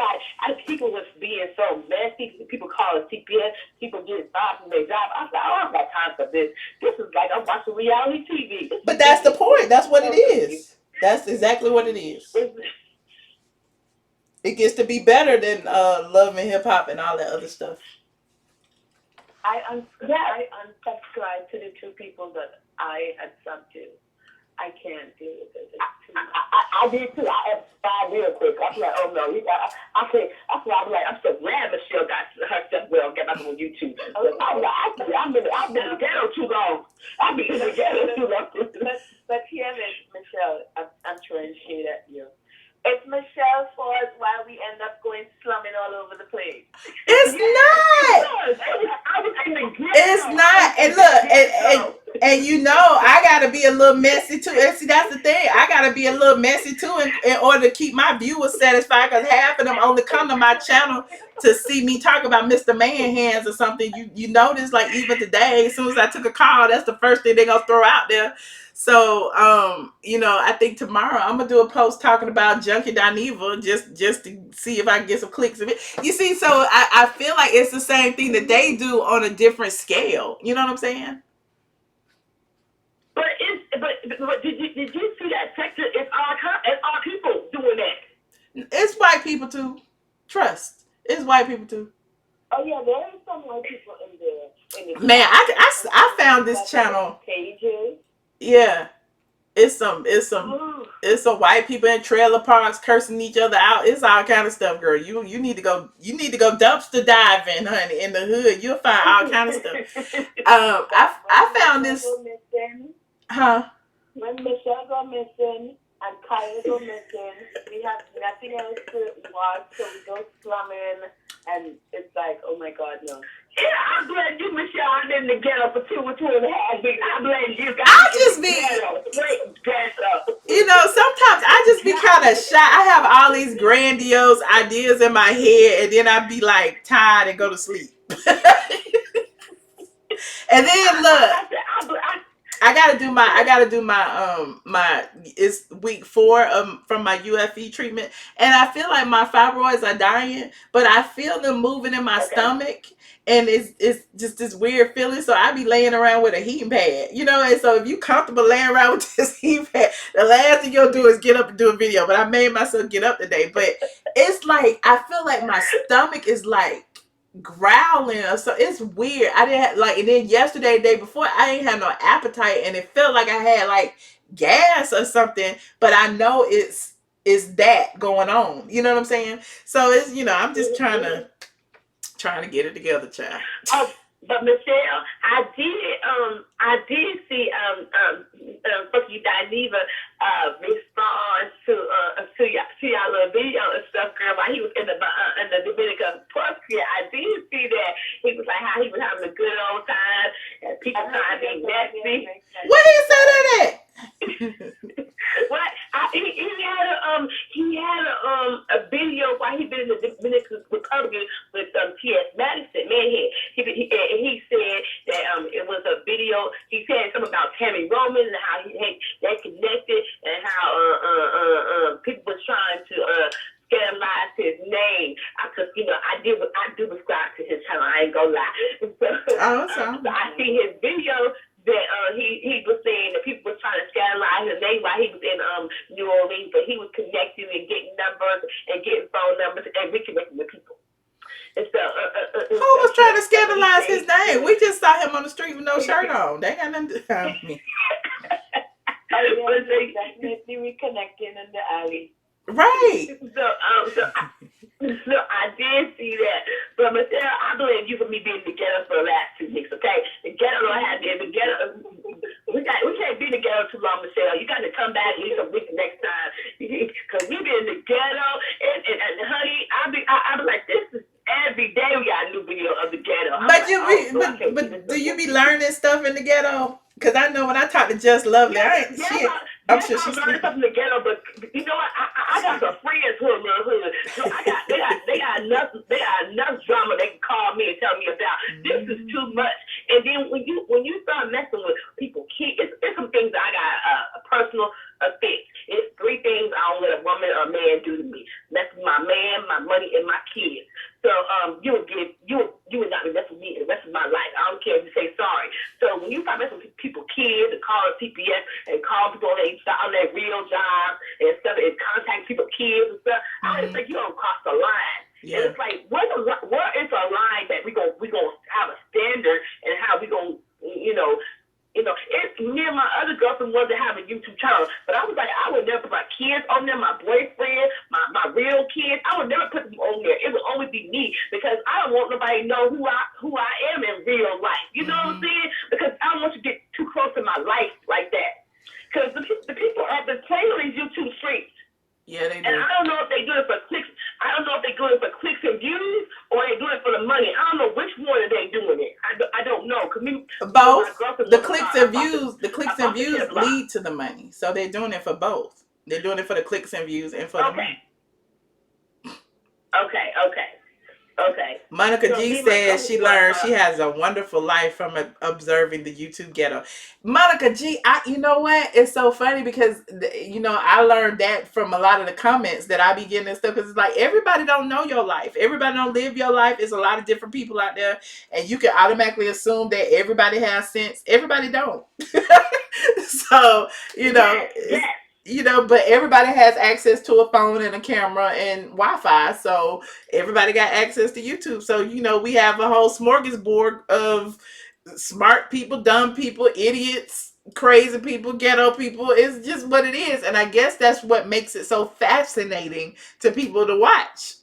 people was being so messy. People calling CPS, people getting fired from their job. I was like, I don't have time for this. This is like I'm watching reality TV. But that's the point. That's what it is. That's exactly what it is. It gets to be better than Love and Hip Hop and all that other stuff. I unsubscribed to the two people that I had subbed to. I can't deal with it. I did too. I unsubscribed real quick. I was like, oh no, I said, that's why I'm like, I'm so glad Michelle got her stuff get back on YouTube. I've been in the ghetto too long. I've been in the ghetto too long. But here is Michelle. I'm throwing shade at you. It's Michelle's fault why we end up going slumming all over the place. It's not. It's not. And look, and I gotta be a little messy too. And see, that's the thing. I gotta be a little messy too in order to keep my viewers satisfied. Because half of them only come to my channel to see me talk about Mr. Man Hands or something. You notice, like even today, as soon as I took a call, that's the first thing they're gonna throw out there. So, I think tomorrow I'm gonna do a post talking about Junkie Dineva just to see if I can get some clicks of it. You see, so I feel like it's the same thing that they do on a different scale. You know what I'm saying? But did you see that sector? It's all people doing that. It's white people too. Trust. It's white people too. Oh yeah, there is some white people in there. Man, I found this channel. Pages. Yeah, it's some white people in trailer parks cursing each other out. It's all kind of stuff, girl. You need to go dumpster diving, honey, in the hood. You'll find all kind of stuff. I found this. Huh? When Michelle go missing and Kyle go missing, we have nothing else to watch, so we go slumming, and it's like, oh my God, no. Yeah, I blame you, Michelle. I've been in the ghetto for 2.5 weeks. I blame you. I just be, sometimes I just be kind of shy. I have all these grandiose ideas in my head, and then I be like tired and go to sleep. And then look, I gotta do my it's week 4 from my UFE treatment, and I feel like my fibroids are dying, but I feel them moving in my stomach, and it's just this weird feeling. So I be laying around with a heating pad, and so if you comfortable laying around with this heating pad, the last thing you'll do is get up and do a video. But I made myself get up today. But it's like I feel like my stomach is like growling or so. It's weird. I didn't have, and then yesterday, the day before, I ain't had no appetite, and it felt like I had like gas or something, but I know it's that going on. You know what I'm saying? So it's I'm just trying to get it together, child. But Michelle, I did see Funky Dineva respond to y'all little video and stuff, girl. While he was in the Dominican Republic, I did see that he was like how he was having a good old time and people trying to be messy. Where he said that at? What? He had a video while he been in the Dominican Republic with T.S. Madison. Man, he said that it was a video. He said something about Tammy Roman and how they connected and how people was trying to scandalize his name. Because I do subscribe to his channel. I ain't gonna lie. So I see his video that he was saying that people were trying to scandalize his name while he was in New Orleans, but he was connecting and getting numbers and getting phone numbers and reaching with people. And so, who was trying to scandalize scandalize his name. We just saw him on the street with no shirt on. They got nothing to do with me. Definitely reconnecting in the alley. Right. So I did see that. But Michelle, I blame you for me being in the ghetto for the last 2 weeks, okay? The ghetto don't have the ghetto. We can't be in the ghetto too long, Michelle. You got to come back at least a week next time. Because we been in the ghetto, and honey, I be like, this is every day we got a new video of the ghetto. But do you be learning stuff in the ghetto? Because I know when I talk to Just Lovely, I'm sure she's learning stuff in the ghetto, but you know what? I got some friends who are in the hood. So they got enough drama they can call me and tell me about. This is too much. And then when you start messing with people, it's some things that I got a personal offense. It's 3 things I don't let a woman or a man do to me: mess with my man, my money, and my kids. So you would not be messing with me the rest of my life. I don't care if you say sorry. So when you start messing with people's kids and calling CPS and calling people on their real jobs and stuff and contacting people's kids and stuff, I just think you don't cross the line. Yeah. And it's like, where is a line that we gonna have a standard and how we gonna it's me and my other girlfriend wanted to have a YouTube channel, but I was like, I would never put my kids on there, my boyfriend, my real kids. I would never put them on there. It would always be me because I don't want nobody to know who I am in real life. You know what I'm saying? Because I don't want you to get too close to my life like that. Because the people have been playing on these YouTube streets. Yeah, they do. And I don't know if they do it for clicks. I don't know if they do it for clicks and views or they do it for the money. I don't know which one are they doing it. I don't know. Both. The clicks and views lead to the money. So they're doing it for both. They're doing it for the clicks and views and for the money. Okay. Monica G says she learned she has a wonderful life from observing the YouTube ghetto. Monica G, you know what? It's so funny because, I learned that from a lot of the comments that I be getting and stuff. Because it's like, everybody don't know your life. Everybody don't live your life. There's a lot of different people out there. And you can automatically assume that everybody has sense. Everybody don't. So, but everybody has access to a phone and a camera and Wi-Fi. So everybody got access to YouTube. So, we have a whole smorgasbord of smart people, dumb people, idiots, crazy people, ghetto people. It's just what it is. And I guess that's what makes it so fascinating to people to watch.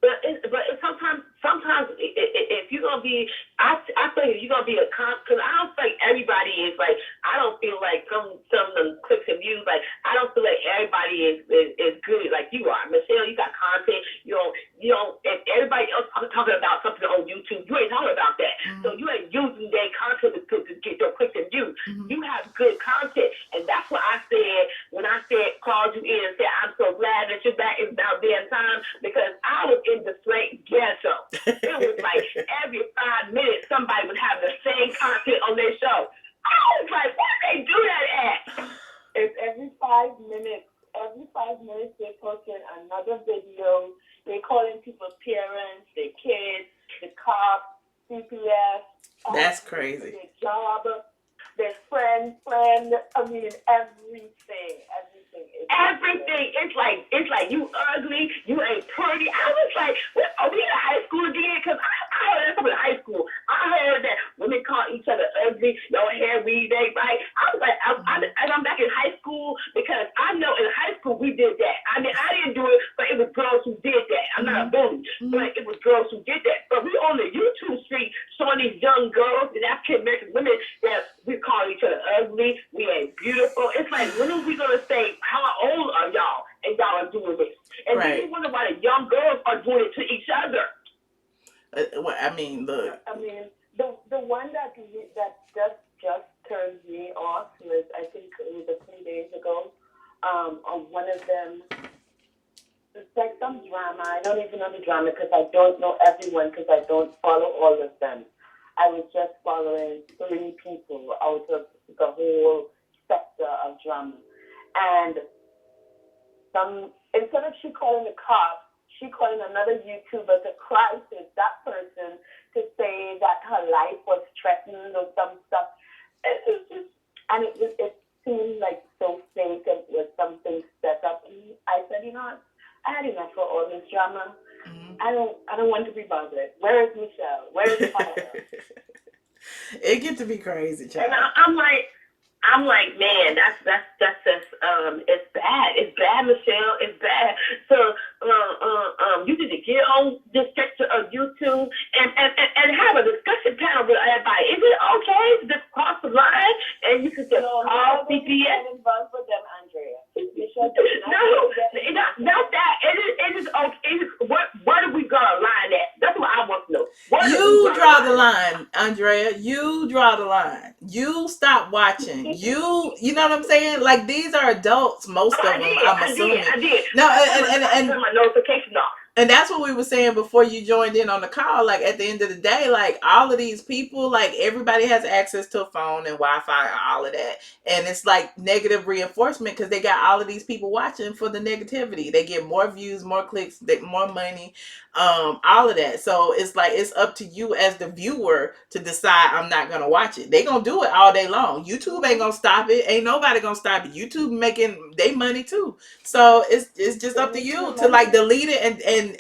But sometimes if you're gonna be, I feel you're gonna be because I don't feel like everybody is like. I don't feel like some of the clicks and views. Like I don't feel like everybody is good like you are, Michelle. You got content. You don't. If everybody else talking about something on YouTube, you ain't talking about that. Mm-hmm. So you ain't using their content to get your clicks and views. Mm-hmm. You have good content, and that's what I said when I called you in and said I'm so glad that you're back. It's about damn time because I was in the straight ghetto. It was like every 5 minutes somebody would have the same content on their show. I was like, where they do that at? It's every 5 minutes. Every 5 minutes they're posting another video. They're calling people's parents, their kids, the cops, CPS. That's crazy. Their job, their friend. I mean, everything. Everything. It's like you ugly, you ain't pretty. I was like, are we in high school again? Because I heard that from in high school. I heard that women call each other ugly, your hair weave, right? I was like, I'm back in high school because I know in high school we did that. I mean, I didn't do it, but it was girls who did that. I'm not a bully, but it was girls who did that. But we on the YouTube street showing these young girls and African American women that we call each other ugly, we ain't beautiful. It's like, when are we gonna say how old are y'all and y'all are doing this? And then you wonder why the young girls are doing it to each other. Look. I mean, the one that just turned me off was, I think it was a few days ago. On one of them, it's like some drama. I don't even know the drama because I don't know everyone because I don't follow all of them. I was just following 3 people out of the whole sector of drama. And instead of she calling the cops, she calling another YouTuber to crisis that person to say that her life was threatened or some stuff. It seemed like so fake and it was something set up. And I said, I had enough for all this drama. Mhm. I don't want to be bothered. Where is Michelle? Where is Paolo? It get to be crazy, And child. I'm like, man, that's just it's bad. It's bad, Michelle. It's bad. So you need to get on this sector of YouTube and have a discussion panel with everybody. Is it okay to just cross the line and you can just call CPS? For them, Andrea. No, not that. It is okay. Where do we draw a line at? That's what I want to know. Where do we You draw the line? line, Andrea. You draw the line. You stop watching. You know what I'm saying? Like, these are adults, most Oh, of them, I'm assuming. I did. No, I turned my notification off. and that's what we were saying before you joined in on the call. Like, at the end of the day, like, all of these people, like, everybody has access to a phone and Wi-Fi and all of that. And it's like negative reinforcement because they got all of these people watching for the negativity. They get more views, more clicks, more money, all of that. So it's like, it's up to you as the viewer to decide, I'm not going to watch it. They going to do it all day long. YouTube ain't going to stop it. Ain't nobody going to stop it. YouTube making their money too. So it's just up to you to, like, delete it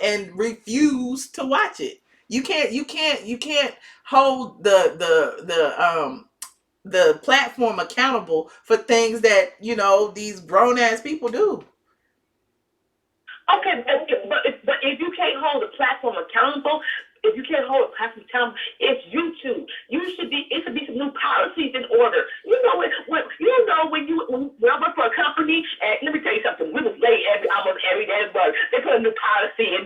and refuse to watch it. You can't hold the platform accountable for things that, you know, these grown ass people do. Okay, but if you can't hold the platform accountable, if you can't hold a platform accountable, it's YouTube. It should be some new policies in order. You know when I work for a company, and let me tell you something, we was late almost every day at work. They put a new policy in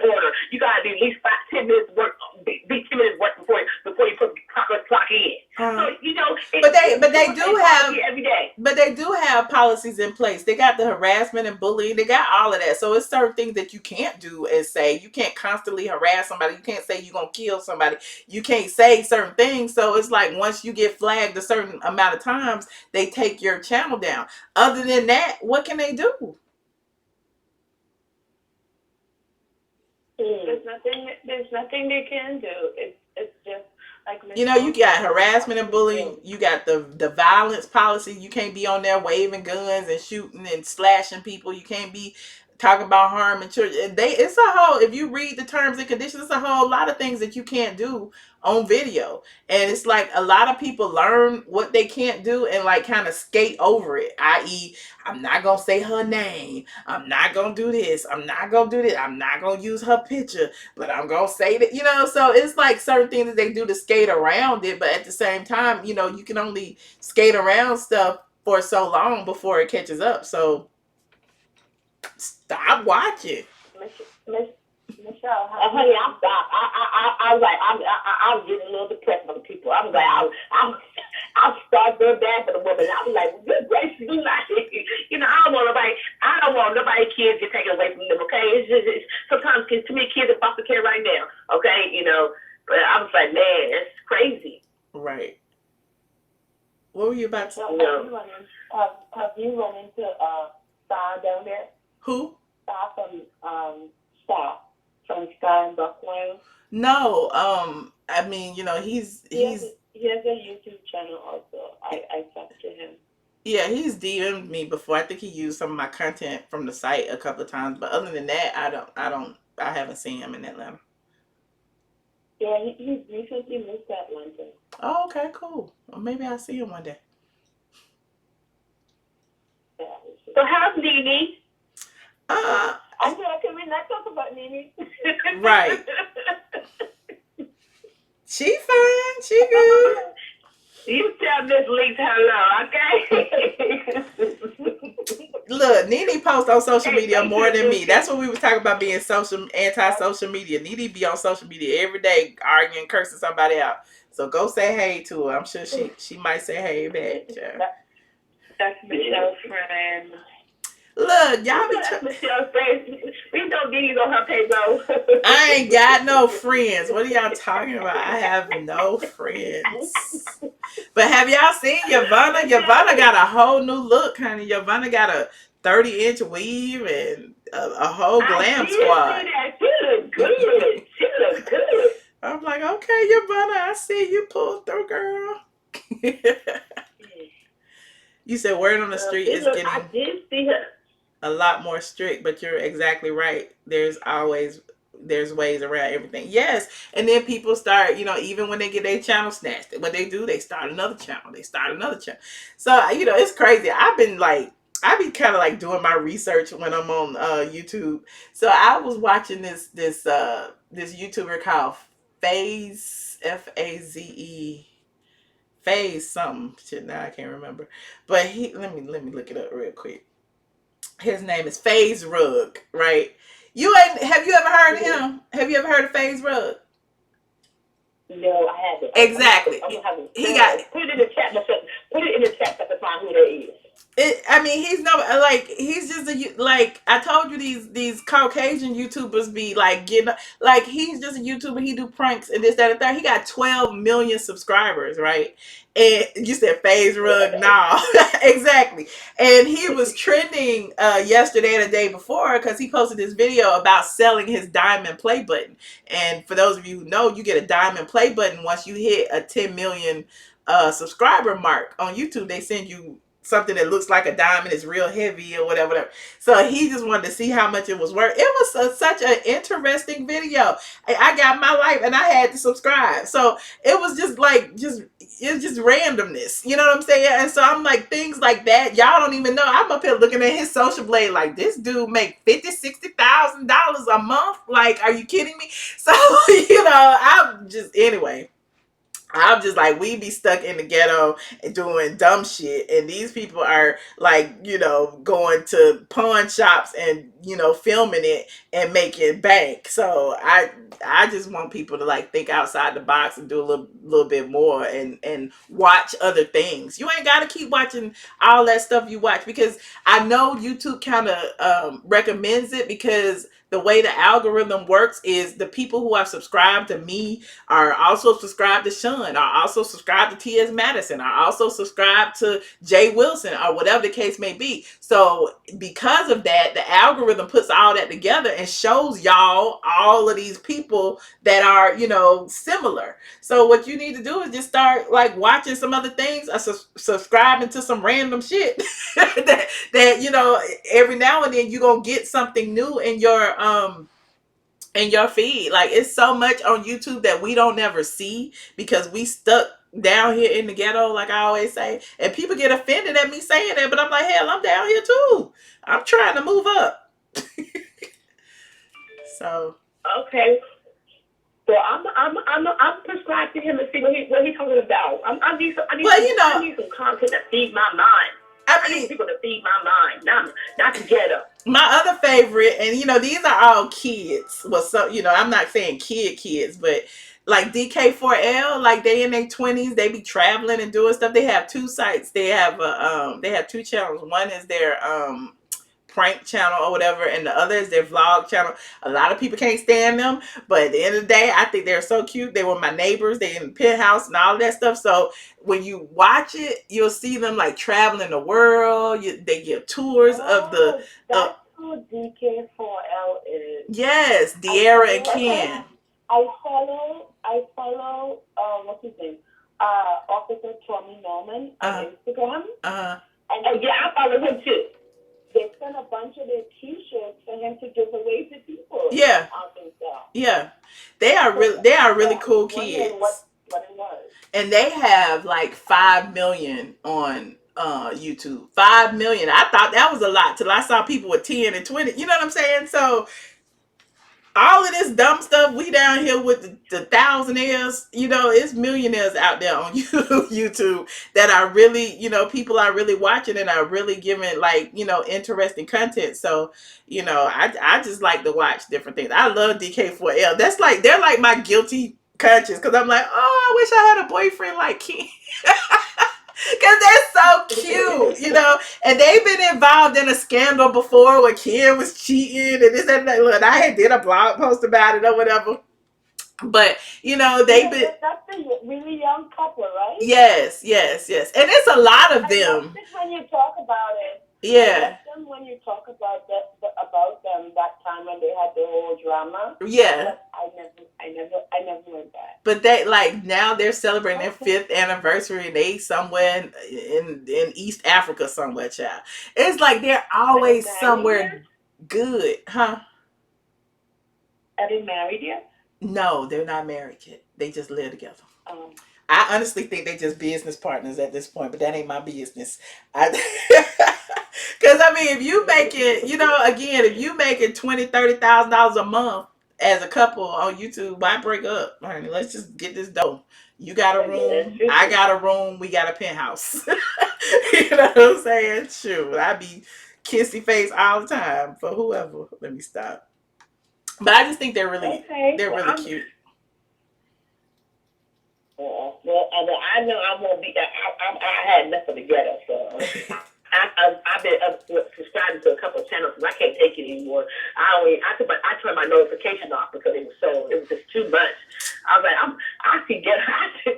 order. You gotta be at least 10 minutes work, be 10 minutes work before you put the clock in. So you know, but they do have every day. But they do have policies in place. They got the harassment and bullying. They got all of that. So it's certain things that you can't do and say. You can't constantly harass somebody. You can't say you're going to kill somebody. You can't say certain things. So it's like, once you get flagged a certain amount of times, they take your channel down. Other than that, what can they do? There's nothing they can do. It's just like, You know, you got harassment and bullying. You got the violence policy. You can't be on there waving guns and shooting and slashing people. You can't be talking about harming children. It's a whole, if you read the terms and conditions, it's a whole lot of things that you can't do on video. And it's like, a lot of people learn what they can't do and, like, kind of skate over it. I.e., I'm not going to say her name. I'm not going to do this. I'm not going to do this. I'm not going to use her picture, but I'm going to say that, you know. So it's like certain things that they do to skate around it. But at the same time, you know, you can only skate around stuff for so long before it catches up. So stop watching. Michelle, Honey, I'm stopped. I was like, I was getting a little depressed by the people. I was like, I'll start doing bad for the woman. I was like, good gracious, do not. You know, I don't want nobody kids get taken away from them. Okay, it's sometimes too many kids in foster care right now. Okay, you know, but I was like, man, it's crazy. Right. What were you about to say? Have you run into Star down there? Who? Star from Sky and Buckland. No, I mean, you know, he has a YouTube channel also. I talked to him. Yeah, he's DM'd me before. I think he used some of my content from the site a couple of times, but other than that, I haven't seen him in Atlanta. Yeah, he recently moved to Atlanta. Oh, okay, cool. Well, maybe I'll see him one day. Yeah. So how's Nene? Can we not talk about Nene? Right. She fine. She good. You tell Miss Leaks hello, okay? Look, Nene posts on social media more than me. That's what we were talking about, being anti-social media. Nene be on social media every day arguing, cursing somebody out. So go say hey to her. I'm sure she might say hey back. That's Michelle's friend. Look, y'all be Michelle's friend. We know Nene's on her payroll. I ain't got no friends. What are y'all talking about? I have no friends. But have y'all seen Yvonne? Yvonne got a whole new look, honey. Yvonne got a 30-inch weave and a whole glam squad. She look good. She look good. I'm like, okay, Yvonne, I see you pulled through, girl. You said word on the street is getting. I did see her. a lot more strict, but you're exactly right. There's ways around everything. Yes. And then people start, even when they get their channel snatched, what they do, they start another channel. They start another channel. So, it's crazy. I be kind of like doing my research when I'm on YouTube. So I was watching this YouTuber called Phase Phase something. Shit, now I can't remember. But let me look it up real quick. His name is Phase Rug, right? Have you ever heard of him? Have you ever heard of Phase Rug? No, I haven't. Exactly. I'm gonna have to He got put it in the chat. Put it in the chat so I can find who that is. I mean, he's no like he's just like I told you these Caucasian YouTubers be like getting like he's just a YouTuber. He do pranks and this that and that. He got 12 million subscribers, right? And you said Phase Rug, nah, exactly. And he was trending yesterday and the day before because he posted this video about selling his diamond play button. And for those of you who know, you get a diamond play button once you hit a 10 million subscriber mark on YouTube. They send you something that looks like a diamond, is real heavy or whatever. So he just wanted to see how much it was worth. It was such an interesting video. I got my life and I had to subscribe. So it was it's just randomness. You know what I'm saying? And so I'm like, things like that, y'all don't even know. I'm up here looking at his social blade like, this dude make $50,000-$60,000 a month. Like, are you kidding me? So, anyway. I'm just like, we be stuck in the ghetto and doing dumb shit, and these people are like, going to pawn shops and filming it and making bank. So I just want people to like think outside the box and do a little bit more and watch other things. You ain't got to keep watching all that stuff you watch, because I know YouTube kind of recommends it, because the way the algorithm works is the people who are subscribed to me are also subscribed to Sean, are also subscribed to T.S. Madison, are also subscribed to Jay Wilson, or whatever the case may be. So because of that, the algorithm puts all that together and shows y'all all of these people that are, similar. So what you need to do is just start like watching some other things, or subscribing to some random shit that every now and then you're gonna get something new in your feed. Like, it's so much on YouTube that we don't never see because we stuck down here in the ghetto, like I always say. And people get offended at me saying that, but I'm like, hell, I'm down here too. I'm trying to move up. So okay. So I'm prescribed to him and see what he's talking about. I need some content to feed my mind. I need people to feed my mind, not to get up. My other favorite, and these are all kids. Well, so I'm not saying kids, but like DK4L, like they in their 20s, they be traveling and doing stuff. They have two sites. They have two channels. One is their prank channel or whatever, and the other is their vlog channel. A lot of people can't stand them, but at the end of the day, I think they're so cute. They were my neighbors. They in the penthouse and all that stuff. So when you watch it, you'll see them like traveling the world. They give tours of the. That's who DK4L is. Yes, De'Ara and Ken. I follow. What's his name? Officer Tommy Norman on Instagram. And yeah, I follow him too. They sent a bunch of their T-shirts for him to give away to people. Yeah. Yeah. They are really cool kids. What it was. And they have like 5 million on YouTube. 5 million. I thought that was a lot till I saw people with 10 and 20. You know what I'm saying? So all of this dumb stuff, we down here with the thousandaires, it's millionaires out there on YouTube that are really, people are really watching and are really giving like, interesting content. So, I just like to watch different things. I love DK4L. They're like my guilty conscience, because I'm like, oh, I wish I had a boyfriend like Ken. Because they're so cute, and they've been involved in a scandal before where Ken was cheating and this and that. Look, I did a blog post about it or whatever. But, they've been... That's a really young couple, right? Yes. And it's a lot of them. When you talk about it, I Yeah, met them when you talk about about them that time when they had the whole drama, yeah. but I never went back. But they like now they're celebrating their Okay. fifth anniversary and they somewhere in East Africa somewhere, child. It's like they're Are they always married somewhere yet? good, huh? Are they married yet? No, they're not married yet. They just live together. Um, I honestly think they're just business partners at this point, but that ain't my business. I, because I mean, if you make it, again, if you making $20,000-$30,000 a month as a couple on YouTube, why break up, honey? Let's just get this dough. You got a that's room, true I too. got a room, we got a penthouse. You know what I'm saying? Shoot, I be kissy face all the time for whoever. Let me stop. But I just think Okay. they're Well, really I'm. cute. Well, I know I won't be. I had enough of the ghetto, so I've been subscribing to a couple of channels because I can't take it anymore. I turned my notification off because it was just too much. I was like, I see ghetto.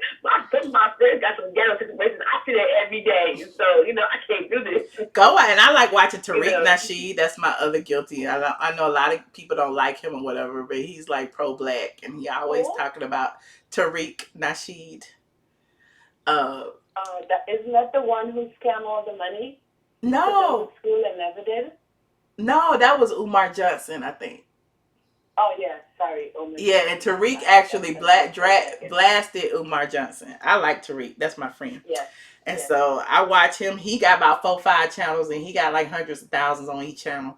Some of my friends got some ghetto situations. I see that every day, so I can't do this. Go and I like watching You Tariq know. Nasheed. That's my other guilty. I know a lot of people don't like him or whatever, but he's like pro black and he always Who? talking about Tariq Nasheed. Uh, That isn't that the one who scammed all the money to build no, a school and never did? no, that was Umar Johnson, I think. Oh yeah, sorry, Omar Yeah, and Johnson. Tariq I got actually confused. blasted Umar Johnson. I like Tariq. That's my friend. Yes, And yes. so I watch him. He got about 4, 5 channels, and he got like hundreds of thousands on each channel.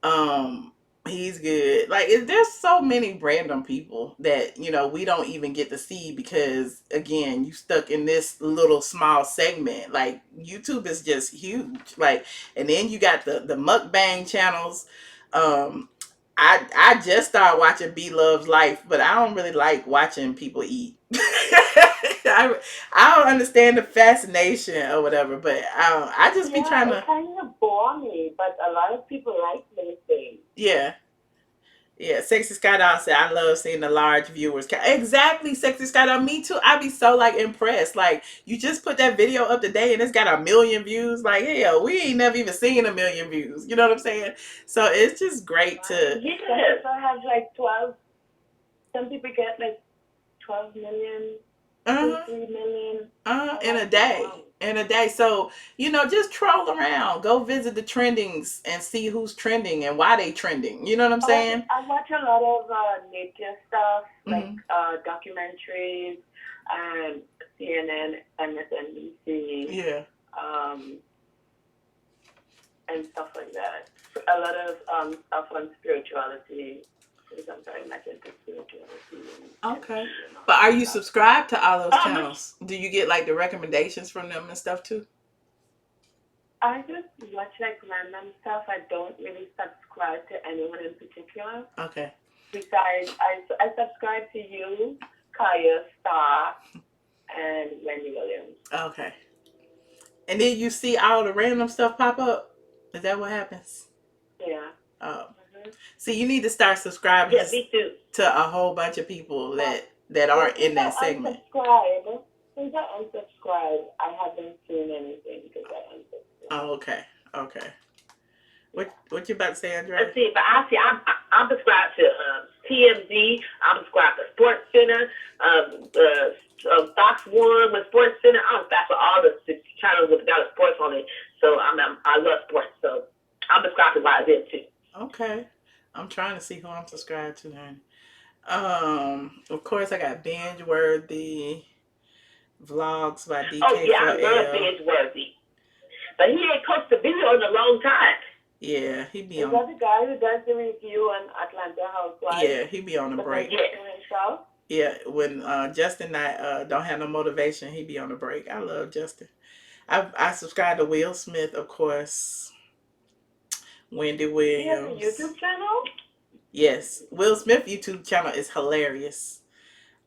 Um, he's good. Like there's so many random people that we don't even get to see because again, you stuck in this little small segment. Like YouTube is just huge. Like, and then you got the mukbang channels. Um, I just started watching B Love's Life, but I don't really like watching people eat. I don't understand the fascination or whatever, but I just be Yeah, trying it to, kind of bore me, but a lot of people like those things. yeah. Yeah, Sexy Skydive said, I love seeing the large viewers. Exactly, Sexy Skydive. Me too. I be so like impressed. Like, you just put that video up today and it's got 1 million views. Like, hell, we ain't never even seen 1 million views. You know what I'm saying? So it's just great to, Right? Some Yeah. people have like 12. Some people get like 12 million, two, uh-huh, 3 million. I'm in a like, day. wow. In a day. So, just troll around. Go visit the trendings and see who's trending and why they trending. You know what I'm saying? I watch a lot of nature stuff, like Mm-hmm. documentaries, and CNN, MSNBC, Yeah. um, and stuff like that. A lot of stuff on spirituality, because I'm very much into spirituality and Okay. energy and all But are that you stuff. subscribed to all those Um, channels? Do you get like the recommendations from them and stuff too? I just watch like random stuff. I don't really subscribe to anyone in particular. Okay. Besides, I subscribe to you, Kaya, Star, and Wendy Williams. Okay. And then you see all the random stuff pop up? Is that what happens? Yeah. Oh. Mm-hmm. See, you need to start subscribing yeah, me too. to a whole bunch of people Well, that well, aren't in that segment. since I unsubscribed, I haven't seen anything because I unsubscribed. Oh, okay. Okay. What you about to say, Andre? Let's see, but I'm subscribed to TMZ. I'm subscribed to Sports Center, Fox One with Sports Center. I'm subscribed to all the channels with got sports on it. So I love sports. So I'm subscribed to a lot of them too. Okay. I'm trying to see who I'm subscribed to then. Of course I got binge worthy vlogs by Oh yeah, I love DK4L. binge worthy, but he ain't posted a video in a long time. Yeah, he be Is on. that the guy who does the review on Atlanta Housewives, Yeah, he be on a but then break. keeps Yes. to himself? Yeah, when Justin and I don't have no motivation, he be on a break. I love Justin. I subscribe to Will Smith, of course. Wendy He has a Williams. YouTube channel? Yes, Will Smith YouTube channel is hilarious.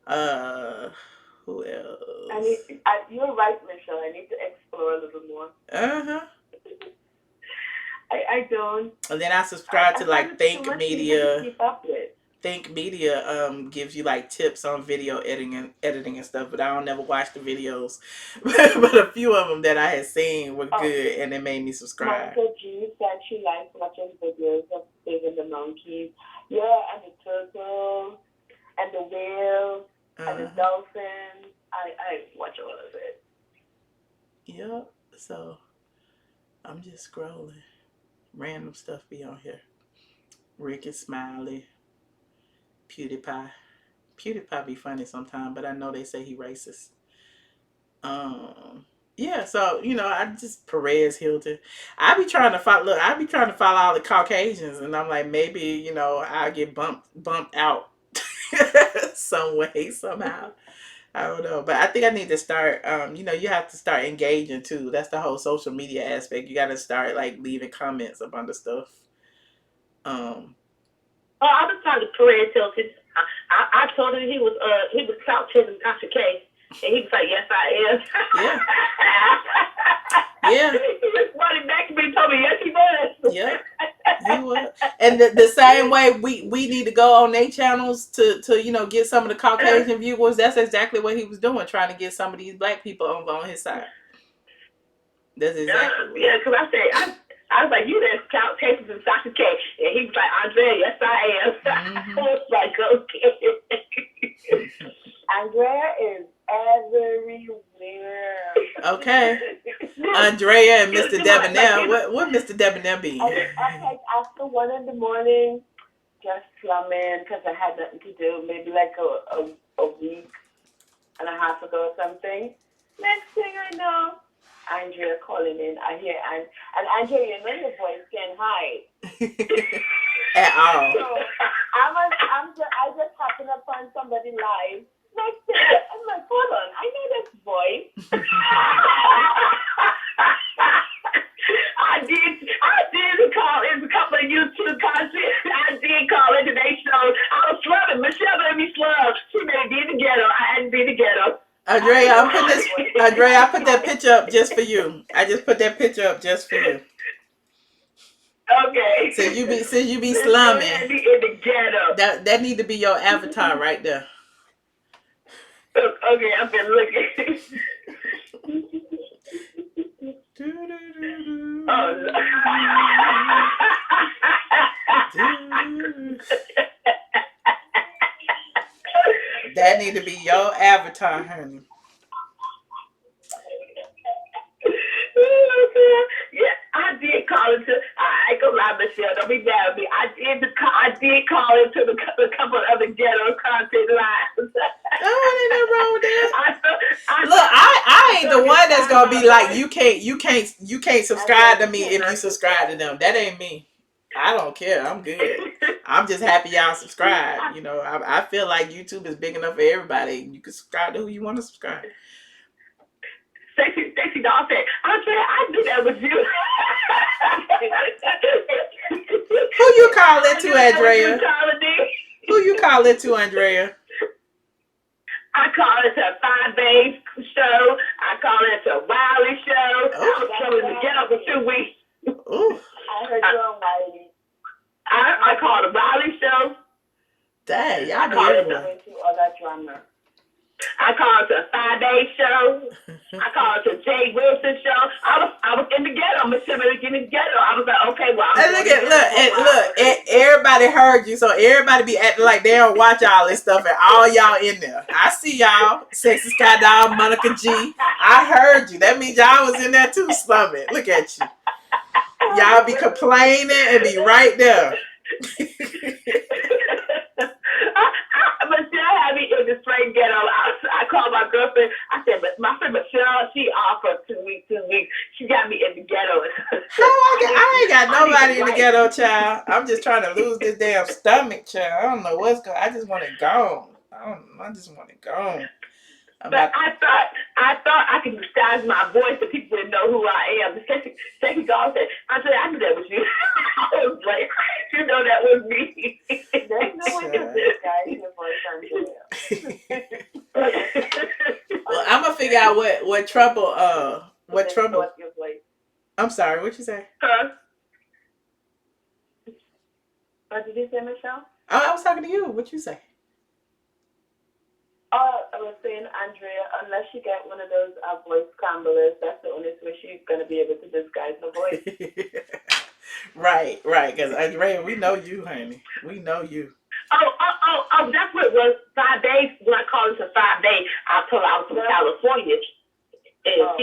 Uh, who else? You're right, Michelle. I need to explore a little more. Uh huh. I don't. And then I subscribe I to find like it too Think much even to Media. keep up with. Think Media gives you like tips on video editing and stuff, but I don't never watch the videos. But a few of them that I had seen were Oh, good, and it made me subscribe. Monica G said she likes watching videos of saving the monkeys. Yeah, and the turtles, and the whales, and the Uh-huh. dolphins. I watch all of it. Yep. So I'm just scrolling. Random stuff be on here. Rick and Smiley, PewDiePie. PewDiePie be funny sometimes, but I know they say he racist. Yeah, so I just Perez Hilton. I be trying to follow all the Caucasians, and I'm like, maybe I'll get bumped out some way somehow. I don't know, but I think I need to start. You have to start engaging too. That's the whole social media aspect. You got to start like leaving comments up under stuff. Um, Oh, I was talking to Perez Hilton. I told him he was clout chasing Dr. K, and he was like, "Yes, I am." yeah, yeah, He responded back to me and told me, "Yes, he was." yeah. He was, and the same way we need to go on their channels to get some of the Caucasian viewers. That's exactly what he was doing, trying to get some of these black people over on his side. That's exactly what. Yeah, because I was like, "You done clout chasing some Dr. K," and he was like, "Andrea, yes, I am." Mm-hmm. I was like, "Okay." Andrea is everywhere. Okay. Andrea and Mr. Debonair. What Mr. Debonair be? I after 1 a.m, just slumming because I had nothing to do. Maybe like a week and a half ago or something. Next thing I know, Andrea calling in. I hear and Andrea, you know your voice can hide. At all. So I just happened upon somebody live. Next thing I'm like, hold on, I know this voice. I did call in a couple of YouTube content. I did call in today's show. I was slumming. Michelle made me slum. She made me in the ghetto. I had to be in the ghetto. Andrea, I put that picture up just for you. I just put that picture up just for you. Okay. Since you be slumming, in the ghetto. that need to be your avatar right there. Okay, I've been looking. Oh, no. That need to be your avatar, honey. Yeah, I did call into. I ain't gonna lie, Michelle. Don't be mad at me. I did call into a couple of other ghetto content lines. Oh, ain't nothing wrong with that. Look, I ain't the one that's gonna be like you can't subscribe to me if you subscribe to them. That ain't me. I don't care. I'm good. I'm just happy y'all subscribe. I feel like YouTube is big enough for everybody. You can subscribe to who you want to subscribe. Stacy Doll said, "Andre, I knew that was you." Who you call it to, Andrea? Who you call it to, Andrea? I call it a 5 days show. I call it a Wiley show. Oh. I was coming to get up for 2 weeks. Ooh. I heard you on Wiley. I call it a Wiley show. Dang, y'all I be call it everywhere. all that drama. I call it a 5 day show. I call it a Jay Wilson show. I was in the ghetto. Michelle was in the ghetto. I was like, okay, well, look, everybody heard you, so everybody be acting like they don't watch all this stuff, and all y'all in there. I see y'all, Sexy Sky Dog, Monica G. I heard you. That means y'all was in there too, slumming. Look at you. Y'all be complaining and be right there. Michelle had me in the straight ghetto. I called my girlfriend. I said, but my friend Michelle, she off for 2 weeks. She got me in the ghetto. I ain't got nobody in the ghetto, child. I'm just trying to lose this damn stomach, child. I don't know what's going on. I just want it gone. I just want it gone. But I thought I could disguise my voice so people didn't know who I am. Second girl said, Andre, I knew that was you. I was like, you know that was me. There's no one to disguise your voice, Andrea. Well, I'm gonna figure out what trouble. What trouble? Your voice. I'm sorry. What you say? Huh? What did you say, Michelle? Oh, I was talking to you. What you say? I was saying, Andrea, unless you get one of those voice scramblers, that's the only way she's going to be able to disguise her voice. Right, right. Because Andrea, we know you, honey. We know you. That's what it was. 5 days, when I called her 5 days, I told her I was from California. And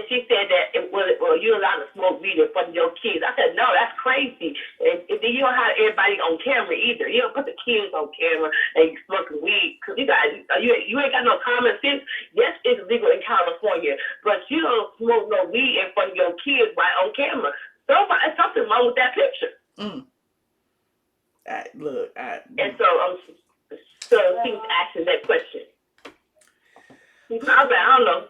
she said that well, you're allowed to smoke weed in front of your kids. I said, no, that's crazy. And then you don't have everybody on camera either. You don't put the kids on camera and you smoking weed. Because you ain't got no common sense. Yes, it's legal in California, but you don't smoke no weed in front of your kids right on camera. Something wrong with that picture. Mm. And so she was asking that question. I was like, I don't know.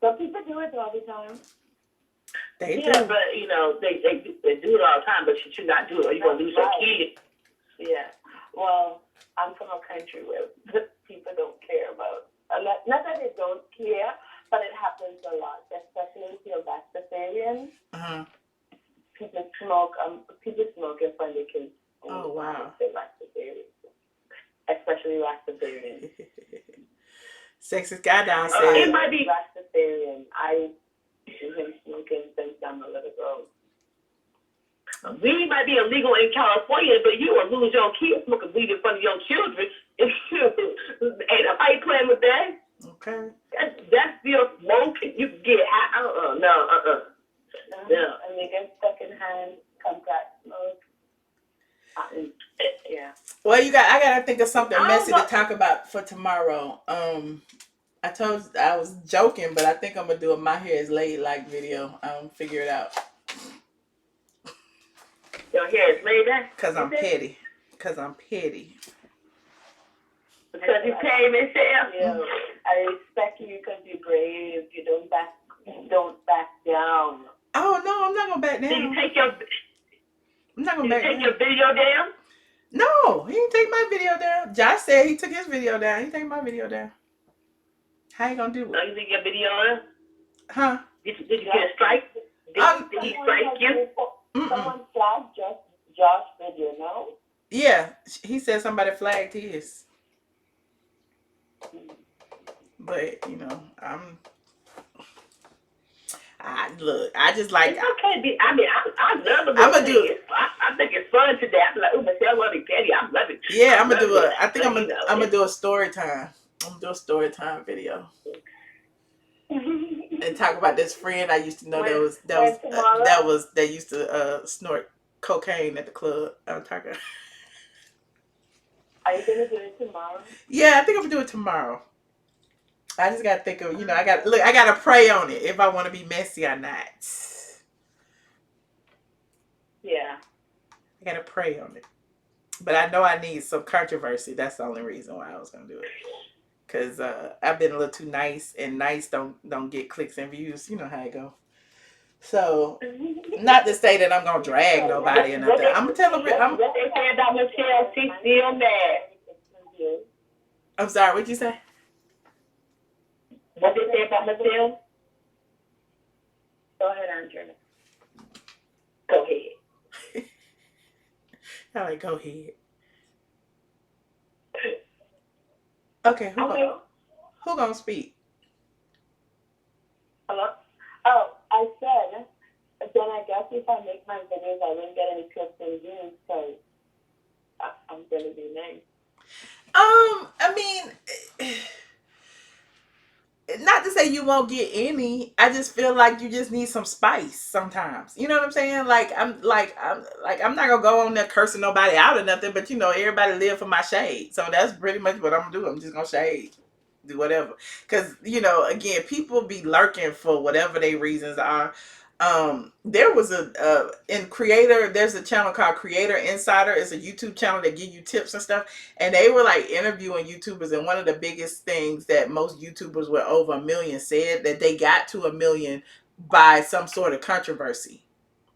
Some people do it all the time. They do. But they do it all the time. But you should not do it, or you're gonna lose your kids. Yeah. Well, I'm from a country where people don't care about. Not that they don't care, but it happens a lot, especially if you're vegetarian. People smoke in front of the kids. Oh wow. They're vegetarian, especially vegetarian. Sexist guy down said. It might be vegetarian. I see him smoking since I'm a little girl. Weed might be illegal in California, but you will lose your kids smoking weed in front of your children. Ain't nobody playing with that. Okay. That's still smoking. You can get high. No. And they get secondhand contact smoke. Yeah. Well, I gotta think of something messy to talk about for tomorrow. I was joking, but I think I'm gonna do a My Hair Is Laid like video. Figure it out. Your hair is laid back? Cause I'm petty. Because you pay me, Sam. Yeah. I respect you because you're brave. You don't back down. Oh no, I'm not gonna back down. Did you take your? I'm not gonna back down. Did you take your video down? No, he didn't take my video down. Josh said he took his video down. He take my video down. How you gonna do it? Oh, you didn't get video on? Huh? Did you get a strike? Did he strike you? Someone flagged Josh's video, no? Yeah, he said somebody flagged his. But I just like. It's okay. I love the. I'm gonna do it. I think it's fun today. I'm like, oh, Michelle, love it, Petty. I love it. Yeah, I'm gonna do it. I think I'm gonna do a story time. I'm gonna do a story time video. And talk about this friend I used to know that used to snort cocaine at the club. I'm talking. Are you gonna do it tomorrow? Yeah, I think I'm gonna do it tomorrow. I just gotta think of I gotta pray on it if I want to be messy or not. Yeah, I gotta pray on it. But I know I need some controversy. That's the only reason why I was gonna do it. Cause I've been a little too nice, and nice don't get clicks and views. You know how it go. So, not to say that I'm gonna drag nobody or nothing. I'm gonna tell them. What they say about Michelle, she's still mad. I'm sorry. What'd you say? What they say about Michelle? Go ahead, Andrea. Go ahead. I like go ahead. Okay, who gonna speak? Hello? Oh, I said, then I guess if I make my videos, I wouldn't get any clips and views, so I'm gonna be nice. I mean, not to say you won't get any. I just feel like you just need some spice sometimes. You know what I'm saying? I'm not gonna go on there cursing nobody out or nothing, but everybody live for my shade. So that's pretty much what I'm gonna do. I'm just gonna shade. Do whatever. Cause again, people be lurking for whatever their reasons are. There was there's a channel called Creator Insider. It's a YouTube channel that give you tips and stuff. And they were like interviewing YouTubers. And one of the biggest things that most YouTubers with over 1 million said that they got to 1 million by some sort of controversy.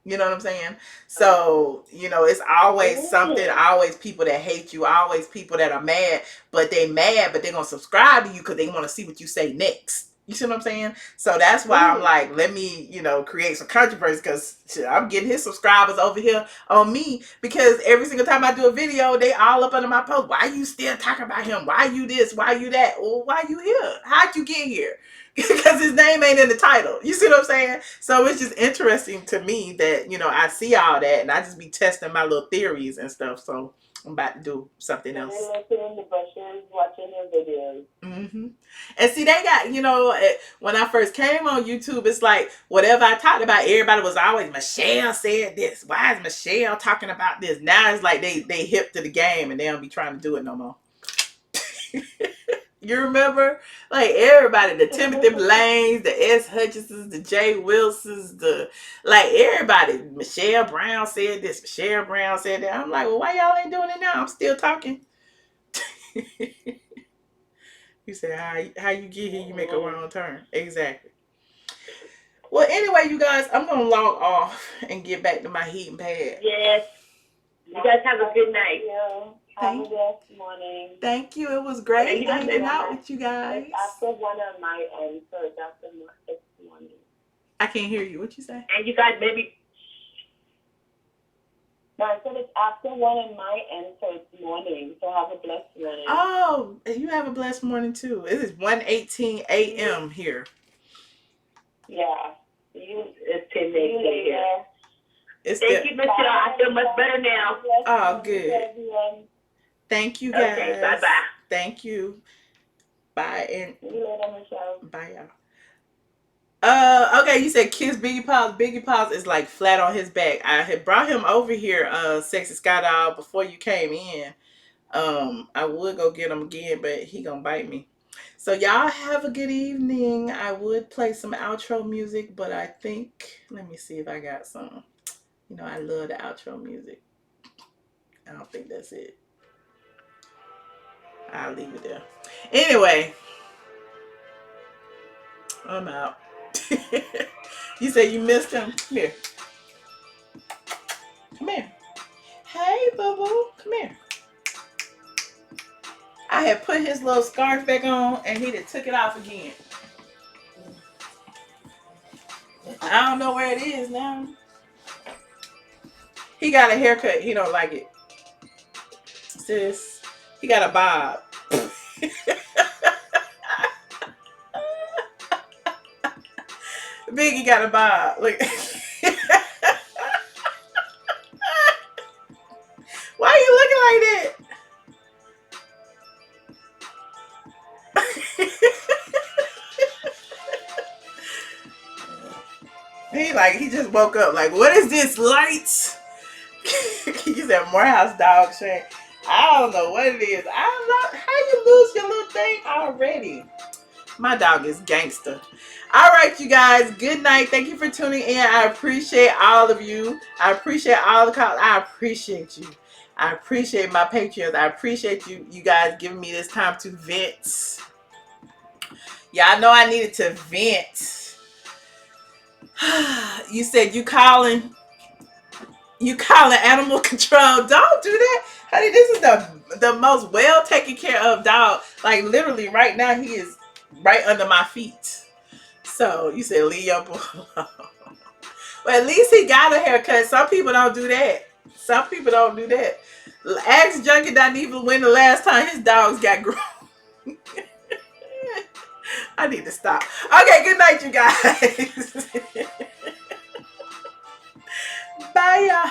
You know what I'm saying? So, it's always something, always people that hate you, always people that are mad, but they're going to subscribe to you because they want to see what you say next. You see what I'm saying? So that's why I'm like, let me, create some controversy, because I'm getting his subscribers over here on me, because every single time I do a video, they all up under my post. Why you still talking about him? Why you this? Why you that? Well, why you here? How'd you get here? Because his name ain't in the title. You see what I'm saying? So it's just interesting to me that, I see all that, and I just be testing my little theories and stuff. So I'm about to do something else. Looking in the bushes, watching your videos. And see, they got, when I first came on YouTube, it's like whatever I talked about, everybody was always, Michelle said this. Why is Michelle talking about this? Now it's like they hip to the game and they don't be trying to do it no more. You remember? Like everybody, the Timothy Blaines, the S. Hutchinsons, the Jay Wilsons, everybody. Michelle Brown said this. Michelle Brown said that. I'm like, well, why y'all ain't doing it now? I'm still talking. You said, how you get here, you make a wrong turn. Exactly. Well, anyway, you guys, I'm going to log off and get back to my heating pad. Yes. You guys have a good night. Have a blessed morning. Thank you. It was great hanging out with you guys. It's after 1 on my end, so it's after this morning. I can't hear you. What you say? And you guys maybe... No, I said it's after 1 on my end, so it's morning. So have a blessed morning. Oh, you have a blessed morning too. It is 1:18 a.m. here. Yeah. It's 10 days later. Thank you, Michelle. I feel much better now. Oh, good. Thank you, guys. Okay, bye-bye. Thank you. Bye. And see you later, Michelle. Bye, y'all. Okay, you said kiss Biggie Paws. Biggie Paws is like flat on his back. I had brought him over here, Sexy Sky Dog, before you came in. I would go get him again, but he gonna bite me. So y'all have a good evening. I would play some outro music, but I think, let me see if I got some. I love the outro music. I don't think that's it. I'll leave it there. Anyway, I'm out. You said you missed him. Come here. Come here. Hey, boo-boo. Come here. I had put his little scarf back on, and he took it off again. I don't know where it is now. He got a haircut. He don't like it. Sis, he got a bob. Biggie got a bob. Look. Why are you looking like that? He just woke up like, what is this, lights? He said, Morehouse dog shame. I don't know what it is. I don't know how you lose your little thing already. My dog is gangster. All right, you guys. Good night. Thank you for tuning in. I appreciate all of you. I appreciate all the calls. I appreciate you. I appreciate my patrons. I appreciate you guys giving me this time to vent. Y'all know I needed to vent. You said you calling animal control. Don't do that. Honey, this is the most well taken care of dog. Like literally right now he is right under my feet. So you said leave your boy alone. Well, at least he got a haircut. Some people don't do that. Some people don't do that. Ask Junkie not even when the last time his dogs got grown. I need to stop. Okay, good night, you guys. Bye, y'all.